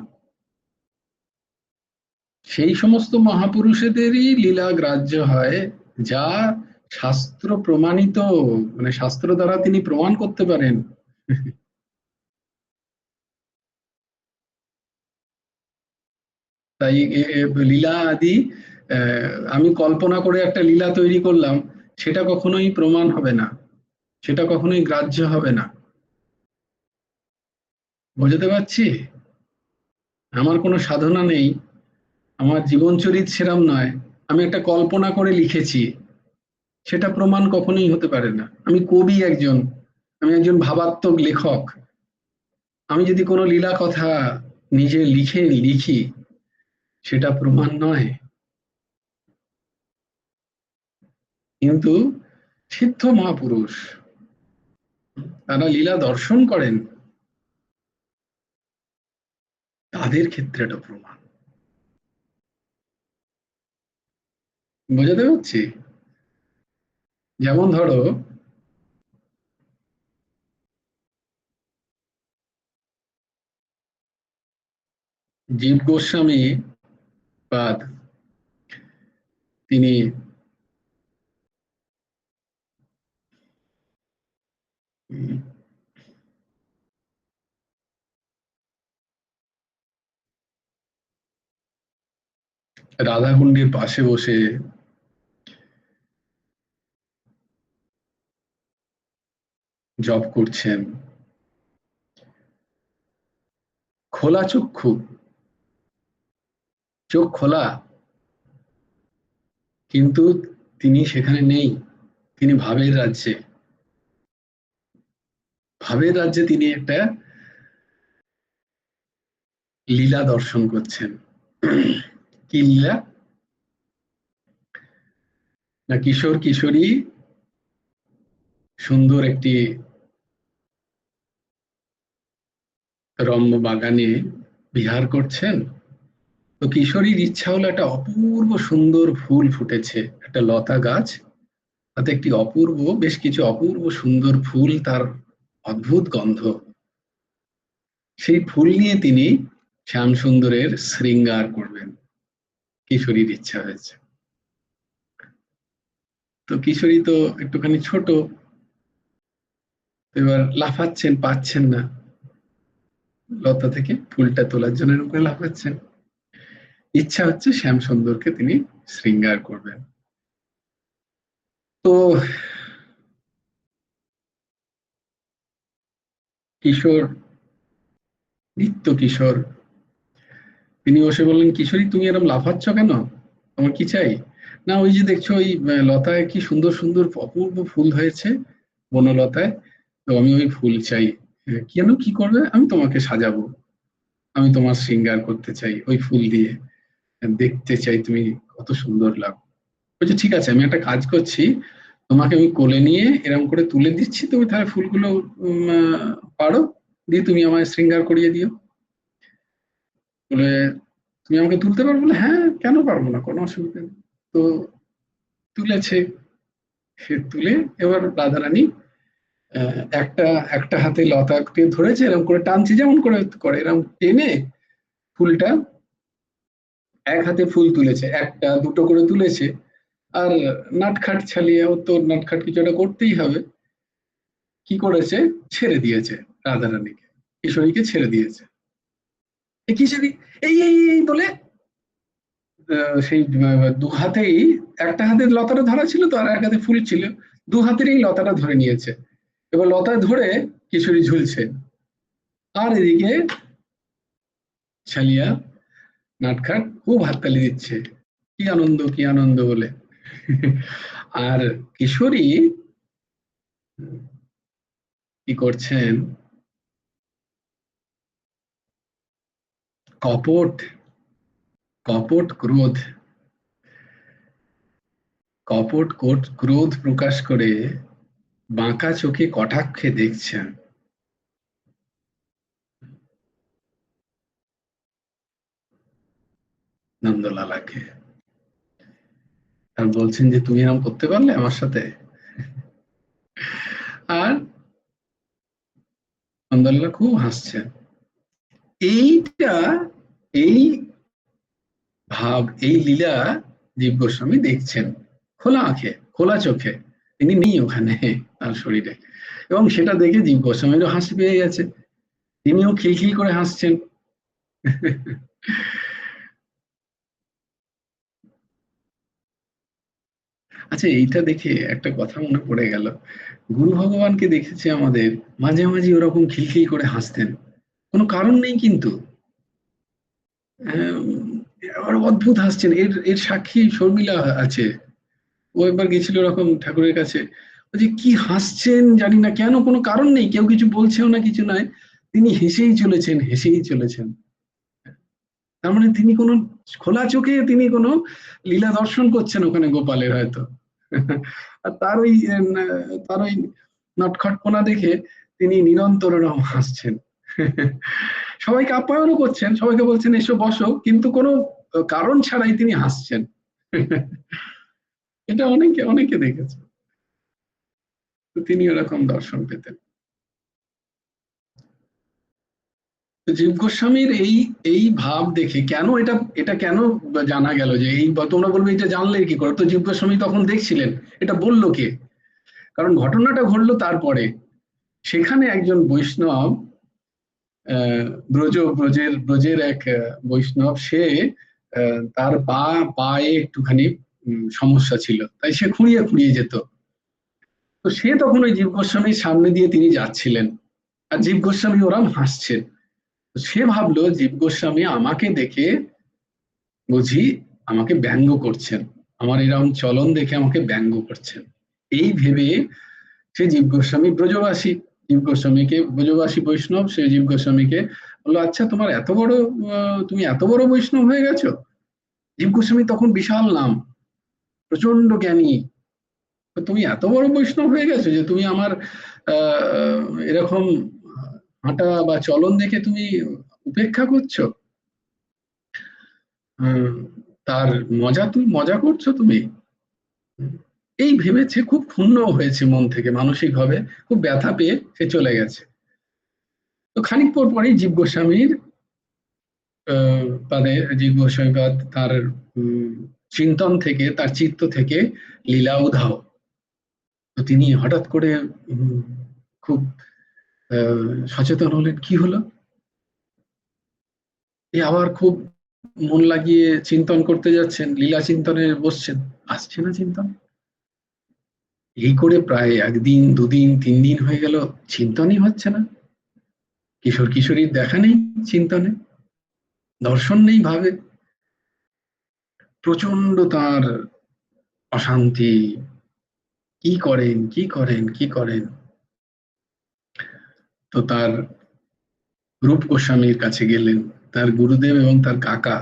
Speaker 1: সেই সমস্ত মহাপুরুষদেরই লীলা গ্রাহ্য হয় যা শাস্ত্র প্রমাণিত, মানে শাস্ত্র দ্বারা তিনি প্রমাণ করতে পারেন। তাই লীলা আদি আমি কল্পনা করে একটা লীলা তৈরি করলাম, সেটা কখনোই প্রমাণ হবে না, সেটা কখনোই গ্রাহ্য হবে না। বুঝতে পারছি? আমার কোনো সাধনা নেই, আমার জীবনচরিত সেরাম নয়, আমি একটা কল্পনা করে লিখেছি, সেটা প্রমাণ কখনোই হতে পারে না। আমি কবি একজন, আমি একজন ভাবাত্মক লেখক, আমি যদি কোনো লীলা কথা নিজে লিখি, সেটা প্রমাণ নয়। কিন্তু সিদ্ধ মহাপুরুষ তারা লীলা দর্শন করেন, তাদের ক্ষেত্রে এটা প্রমাণ। বোঝাতে পারছি? যেমন ধরো জীব গোস্বামী পাদ, তিনি রাধাকুণ্ডের পাশে বসে জপ করছেন, খোলা চক্ষু, চোখ খোলা, কিন্তু তিনি সেখানে নেই, তিনি ভাবের রাজ্যে, ভাবের রাজ্যে তিনি একটা লীলা দর্শন করছেন। কি লীলা? না কিশোর কিশোরী সুন্দর একটি রম্য বাগানে বিহার করছেন। তো কিশোরীর ইচ্ছা হলো একটা অপূর্ব সুন্দর ফুল ফুটেছে, একটা লতা গাছ, তাতে একটি অপূর্ব, বেশ কিছু অপূর্ব সুন্দর ফুল তার অদ্ভুত গন্ধ। সেই ফুল নিয়ে তিনি শ্যামসুন্দরের শৃঙ্গার করবেন। কিশোরীর ইচ্ছা হয়েছে। তো কিশোরী তো একটুখানি ছোট, এবার লাফাচ্ছেন, পাচ্ছেন না লতা থেকে ফুলটা তোলার জন্য, এরকম করে লাফাচ্ছেন। ইচ্ছা হচ্ছে শ্যামসুন্দরকে তিনি শৃঙ্গার করবেন। তো কিশোর, নিত্য কিশোর, তিনি বসে বললেন, কিশোরী তুমি এরকম লাফাচ্ছ কেন, তোমার কি চাই? না ওই যে দেখছো ওই লতায় কি সুন্দর সুন্দর অপূর্ব ফুল হয়েছে বনলতায়, তো আমি ওই ফুল চাই। কেন, কি করবে? আমি তোমাকে সাজাবো, আমি তোমার শৃঙ্গার করতে চাই ওই ফুল দিয়ে, দেখতে চাই তুমি কত সুন্দর লাগো। বলছে ঠিক আছে, আমি একটা কাজ করছি, তোমাকে আমি কোলে নিয়ে এরকম করে তুলে দিচ্ছি, তুমি তাহলে ফুলগুলো পারো, দিয়ে তুমি আমায় শৃঙ্গার করিয়ে দিও। বলে তুমি আমাকে তুলতে পারবো? বলে হ্যাঁ, কেন পারবো না, কোনো অসুবিধা নেই। তো তুলেছে, সে তুলে এবার রাধারানী একটা একটা হাতে লতাকে ধরেছে, এরকম করে টানছে, যেমন করে করে এরকম টেনে ফুলটা, এক হাতে ফুল তুলেছে, একটা দুটো করে তুলেছে, আর নাটখাট ছালিয়ে, ও তো নাটখাট কিছু একটা করতেই হবে, কি করেছে, ছেড়ে দিয়েছে রাধারানীকে, কিশোরীকে ছেড়ে দিয়েছে। এই কিশোরী এই এই এই বলে সেই দু হাতেই, একটা হাতে লতাটা ধরা ছিল তো, আর এক হাতে ফুল ছিল, দু হাতেরই লতাটা ধরে নিয়েছে। এবার লতা ধরে কিশোরী ঝুলছে, আর এদিকে ছালিয়া নাটখাট খুব হাততালি দিচ্ছে, কি আনন্দ কি আনন্দ বলে। আর কিশোরী কি করছেন, কপট কপট ক্রোধ, কপট ক্রোধ প্রকাশ করে বাঁকা চোখে কটাক্ষে দেখছেন নন্দলালাকে, আর বলছেন যে তুমি এরকম করতে পারলে আমার সাথে। আর নন্দলালা খুব হাসছেন। এইটা, এই ভাব, এই লীলা জীব গোস্বামী দেখছেন খোলা আঁখে, খোলা চোখে, তিনি নেই ওখানে তার শরীরে, এবং সেটা দেখে জীব গোস্বামীরও হাসি পেয়ে গেছে, তিনিও খিলখিল করে হাসছেন। আচ্ছা, এইটা দেখে একটা কথা মনে পড়ে গেল, গুরু ভগবানকে দেখেছি আমাদের মাঝে মাঝে ওরকম খিলখিল করে হাসতেন, কোনো কারণ নেই, কিন্তু আবার অদ্ভুত হাসছেন। এর এর সাক্ষী শর্মিলা আছে, ও একবার গেছিল এরকম ঠাকুরের কাছে, ও যে কি হাসছেন জানি না কেন, কোনো কারণ নেই, কেউ কিছু বলছেও না, কিছু নয়, তিনি হেসেই চলেছেন, হেসেই চলেছেন। তার মানে তিনি কোনো খোলা চোখে তিনি কোনো লীলা দর্শন করছেন ওখানে গোপালের হয়তো। আর তার ওই নটখটপনা দেখে তিনি নিরন্তর এরকম হাসছেন। সবাইকে আপ্যায়নও করছেন, সবাইকে বলছেন এসো বসো, কিন্তু কোনো কারণ ছাড়াই তিনি হাসছেন। এটা অনেকে অনেকে দেখেছে, তো তিনি এরকম দর্শন পেতেন। জীব গোস্বামীর এই এই ভাব দেখে কেন এটা এটা কেন জানা গেল যে এই, তোমরা বলবে এটা জানলে কি করে, তো জীব গোস্বামী তখন দেখছিলেন, এটা বললো কে? কারণ ঘটনাটা ঘটলো তারপরে, সেখানে একজন বৈষ্ণব, ব্রজের এক বৈষ্ণব, সে তার পায়ে একটুখানি সমস্যা ছিল, তাই সে খুঁড়িয়ে খুঁড়িয়ে যেত। তো সে তখন ওই জীব গোস্বামীর সামনে দিয়ে তিনি যাচ্ছিলেন, আর জীব গোস্বামী ওরম হাসছে। সে ভাবলো জীব গোস্বামী আমাকে দেখে বুঝি আমাকে ব্যঙ্গ করছেন, আমার এরকম চলন দেখে আমাকে ব্যঙ্গ করছেন, এই ভেবে সে জীব গোস্বামী ব্রজবাসী, জীব গোস্বামীকে, ব্রজবাসী বৈষ্ণব, সে জীব গোস্বামীকে বললো, আচ্ছা তোমার এত বড়, তুমি এত বড় বৈষ্ণব হয়ে গেছো। জীব গোস্বামী তখন বিশাল নাম, প্রচন্ড জ্ঞানী, তুমি এত বড় বৈষ্ণব হয়ে গেছো যে তুমি আমার এরকম হাঁটা বা চলন দেখে তুমি উপেক্ষা করছো, তার তুমি মজা করছো তুমি। এই ভেবেছে, খুব ক্ষুণ্ণ হয়েছে মন থেকে, মানসিক ভাবে খুব ব্যথা পেয়ে সে চলে গেছে। তো খানিক পর পরেই জীব গোস্বামীর জীব গোস্বামী তার চিন্তন থেকে, তার চিত্ত থেকে লীলা উধাও। তো তিনি হঠাৎ করে খুব সচেতন হলেন, কি হলো, আবার খুব মন লাগিয়ে চিন্তন করতে যাচ্ছেন, লীলা চিন্তনে বসছেন, আসছে না চিন্তন। এই করে প্রায় 1 দিন 2 দিন 3 দিন হয়ে গেল, চিন্তনই হচ্ছে না। কিশোর কিশোরীর দেখা নেই চিন্তনে, দর্শন নেই ভাবে। প্রচন্ড তার অশান্তি, কি করেন কি করেন কি করেন। তো তার রূপ গোস্বামীর কাছে গেলেন, তার গুরুদেব এবং তার কাকা।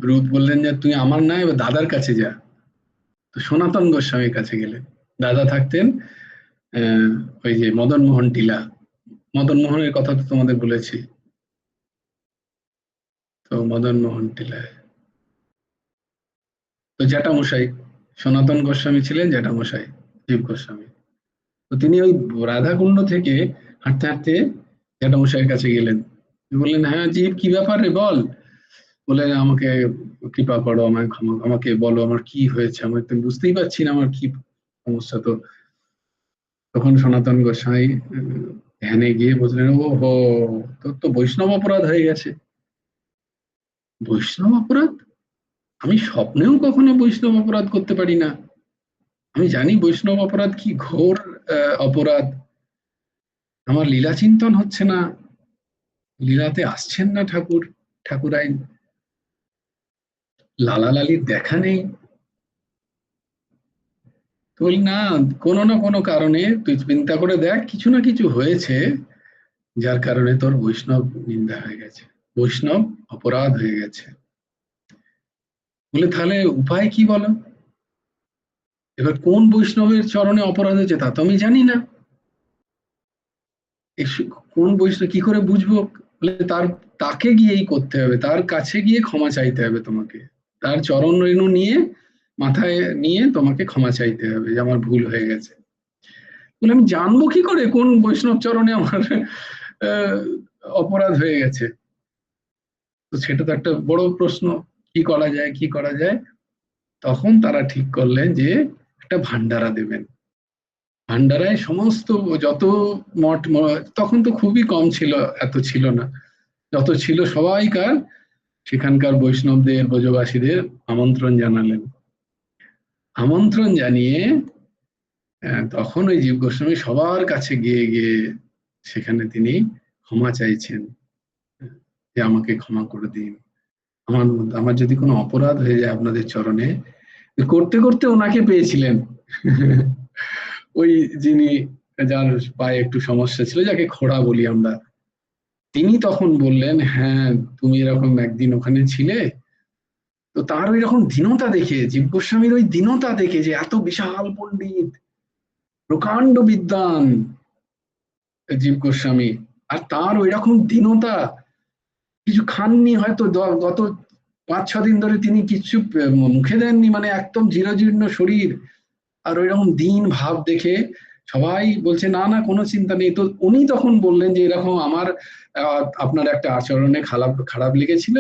Speaker 1: রূপ বললেন যে তুই আমার না, এবার দাদার কাছে যা। তো সনাতন গোস্বামীর কাছে গেলেন। দাদা থাকতেন ওই যে মদন মোহন টিলা, মদন মোহনের কথা তো তোমাদের বলেছি। তো মদন মোহন টিলায় তো জ্যাঠামশাই, সনাতন গোস্বামী ছিলেন জ্যাঠামশাই জীব গোস্বামী। তো তিনি ওই রাধাকুণ্ড থেকে হাঁটতে হাঁটতে জ্যাঠামশাইয়ের কাছে গেলেন। বললেন, হ্যাঁ জীব, কি ব্যাপার রে, বল। বলে, আমাকে কৃপা করো, আমাকে বলো আমার কি হয়েছে, আমি তো বুঝতেই পারছি না আমার কি সমস্যা। তো তখন সনাতন গোস্বামী ধ্যানে গিয়ে বুঝলেন, ও হো, তোর তো বৈষ্ণব অপরাধ হয়ে গেছে। বৈষ্ণব অপরাধ? আমি স্বপ্নেও কখনো বৈষ্ণব অপরাধ করতে পারি না। আমি জানি বৈষ্ণব অপরাধ কি ঘোর অপরাধ। আমার লীলা চিন্তন হচ্ছে না, লীলাতে আসছেন না ঠাকুরাই, লালা লালির দেখা নেই। বলি, না, কোনো না কোনো কারণে তুই চিন্তা করে দেখ, কিছু না কিছু হয়েছে যার কারণে তোর বৈষ্ণব নিন্দা হয়ে গেছে, বৈষ্ণব অপরাধ হয়ে গেছে। বলে, তাহলে উপায় কি বলো। এবার কোন বৈষ্ণবের চরণে অপরাধ হয়েছে তা তো আমি জানি না, কোন বৈষ্ণব কি করে বুঝবো। বলে, তাকে গিয়েই করতে হবে, তার কাছে গিয়ে ক্ষমা চাইতে হবে তোমাকে, তার চরণ রেণু নিয়ে মাথায় নিয়ে তোমাকে ক্ষমা চাইতে হবে যে আমার ভুল হয়ে গেছে। বলে, আমি জানবো কি করে কোন বৈষ্ণব চরণে আমার অপরাধ হয়ে গেছে। তো সেটা তো একটা বড় প্রশ্ন, কি করা যায় কি করা যায়। তখন তারা ঠিক করলেন যে একটা ভান্ডারা দেবেন। ভান্ডারায় সমস্ত যত মঠ, তখন তো খুবই কম ছিল, এত ছিল না, যত ছিল সবাইকার সেখানকার বৈষ্ণবদের, ব্রজবাসীদের আমন্ত্রণ জানালেন। আমন্ত্রণ জানিয়ে তখন ওই জীব গোস্বামী সবার কাছে গিয়ে গিয়ে সেখানে তিনি ক্ষমা চাইছেন যে আমাকে ক্ষমা করে দিন, আমার যদি কোনো অপরাধ হয়ে যায় আপনাদের চরণে। করতে করতে ওনাকে পেয়েছিলেন ওই যিনি, যার পায়ে একটু সমস্যা ছিল, যাকে খোড়া বলি আমরা, তিনি তখন বললেন, হ্যাঁ তুমি এরকম একদিন ওখানে ছিলে। তো তার ওই রকম দীনতা দেখে, জীব গোস্বামীর ওই দীনতা দেখে, যে এত বিশাল পণ্ডিত, প্রকাণ্ড বিদ্বান জীব গোস্বামী, আর তার ওই রকম দীনতা, কিছু খাননি হয়তো, গত 5-6 দিন ধরে তিনি কিছু মুখে দেননি, মানে একদম জীর্ণ শরীর, আর ওই রকম দীন ভাব দেখে সবাই বলছে, না না কোনো চিন্তা নেই। তো উনি তখন বললেন যে এরকম আপনার একটা আচরণে খারাপ লেগেছিল,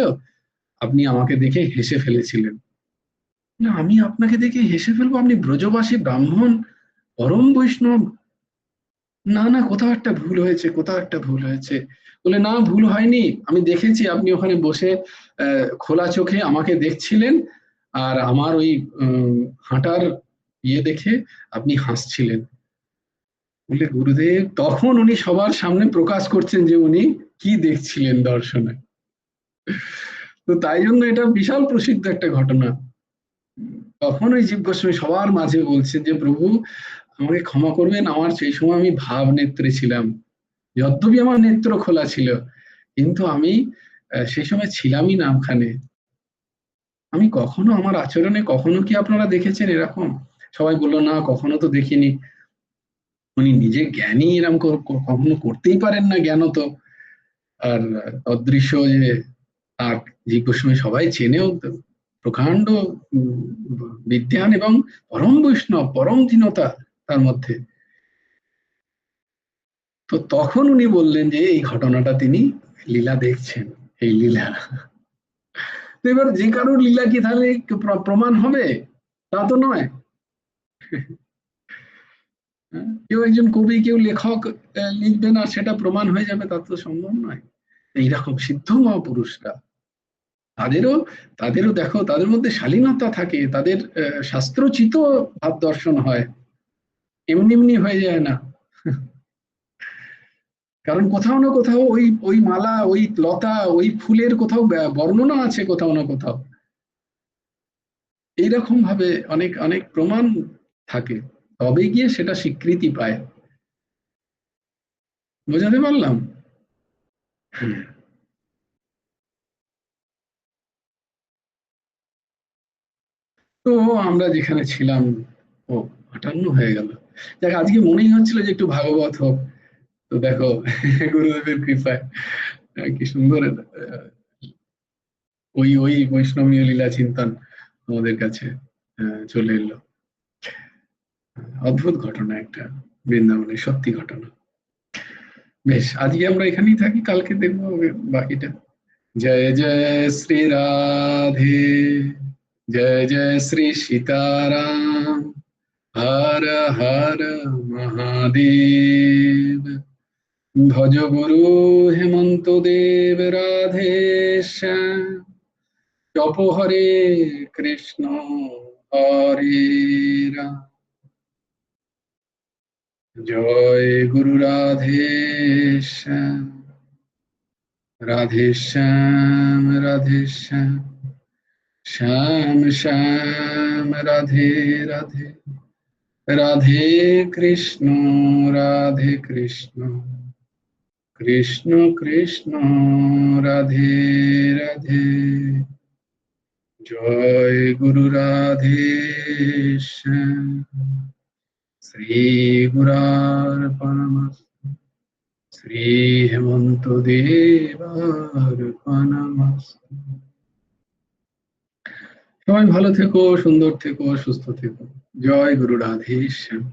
Speaker 1: আপনি আমাকে দেখে হেসে ফেলেছিলেন। না, আমি আপনাকে দেখে হেসে ফেলবো? আপনি ব্রজবাসী ব্রাহ্মণ, পরম বৈষ্ণব। না না, কোথাও একটা ভুল হয়েছে, কোথাও একটা ভুল হয়েছে। বলে, না ভুল হয়নি, আমি দেখেছি আপনি ওখানে বসে খোলা চোখে আমাকে দেখছিলেন, আর আমার ওই হাঁটার দেখে আপনি হাসছিলেন। বলে, গুরুদেব, তখন উনি সবার সামনে প্রকাশ করছেন যে উনি কি দেখছিলেন দর্শনে। তো তাই জন্য এটা বিশাল প্রসিদ্ধ একটা ঘটনা। তখন ওই জীব গোস্বামী সবার মাঝে বলছেন যে, প্রভু আমাকে ক্ষমা করবেন, আমার সেই সময় আমি ভাব নেত্রে ছিলাম, যদ্যপি আমার নেত্র খোলা ছিল, কিন্তু আমি সেই সময় ছিলামই না ওখানে। আমি কখনো, আমার আচরণে কখনো কি আপনারা দেখেছেন এরকম? সবাই বললো, না কখনো তো দেখিনি। উনি নিজে জ্ঞানী, এরকম কখনো করতেই পারেন না জ্ঞানত। আর অদৃশ্য যে তার জীব গোস্বামী সবাই চেনেও তো, প্রকাণ্ড বিদ্যান এবং পরম বৈষ্ণব, পরম দীনতা তার মধ্যে। তো তখন উনি বললেন যে এই ঘটনাটা তিনি লীলা দেখছেন, এই লীলা। তো এবার যে কারোর লীলা কি তাহলে প্রমাণ হবে? তা তো নয়। কেউ একজন কবি, কেউ লেখক লিখবেন আর সেটা প্রমাণ হয়ে যাবে, তা তো সম্ভব নয়। এইরকম সিদ্ধ মহাপুরুষরা, তাদেরও দেখো, তাদের মধ্যে শালীনতা থাকে, তাদের শাস্ত্রচিত ভাব দর্শন হয়, এমনি এমনি হয়ে যায় না। কারণ কোথাও না কোথাও ওই মালা, ওই লতা, ওই ফুলের কোথাও বর্ণনা আছে, কোথাও না কোথাও এইরকম ভাবে অনেক অনেক প্রমাণ থাকে, তবে গিয়ে সেটা স্বীকৃতি পায়। বোঝাতে পারলাম? তো আমরা যেখানে ছিলাম, 58 হয়ে গেল। দেখ, আজকে মনেই হচ্ছিল যে একটু ভাগবত হোক। তো দেখো, গুরুদেবের কৃপায় কি সুন্দর ওই ওই বৈষ্ণবীয় লীলা চিন্তন আমাদের কাছে চলে এলো। অদ্ভুত ঘটনা একটা, বৃন্দাবনের সত্যি ঘটনা। বেশ, আজকে আমরা এখানেই থাকি, কালকে দেখবো বাকিটা। জয় জয় শ্রী রাধে, জয় জয় শ্রী সীতারাম, হর হর মহাদেব। ভজ গুরু হেমন্ত দেব রাধে শ্যাম, জপ হরে কৃষ্ণ হরে রাম। জয় গুরু রাধে শ্যাম, রাধে শ্যাম রাধে শ্যাম, শ্যাম শ্যাম রাধে রাধে, রাধে কৃষ্ণ রাধে কৃষ্ণ, কৃষ্ণ কৃষ্ণ রাধে রাধে। জয় গুরু রাধে শ্যাম। শ্রী গুরার্পণমস্তু, শ্রী হেমন্ত দেবার্পণমস্তু। সবাই ভালো থেকো, সুন্দর থেকো, সুস্থ থেকো। জয় গুরু রাধে শ্যাম।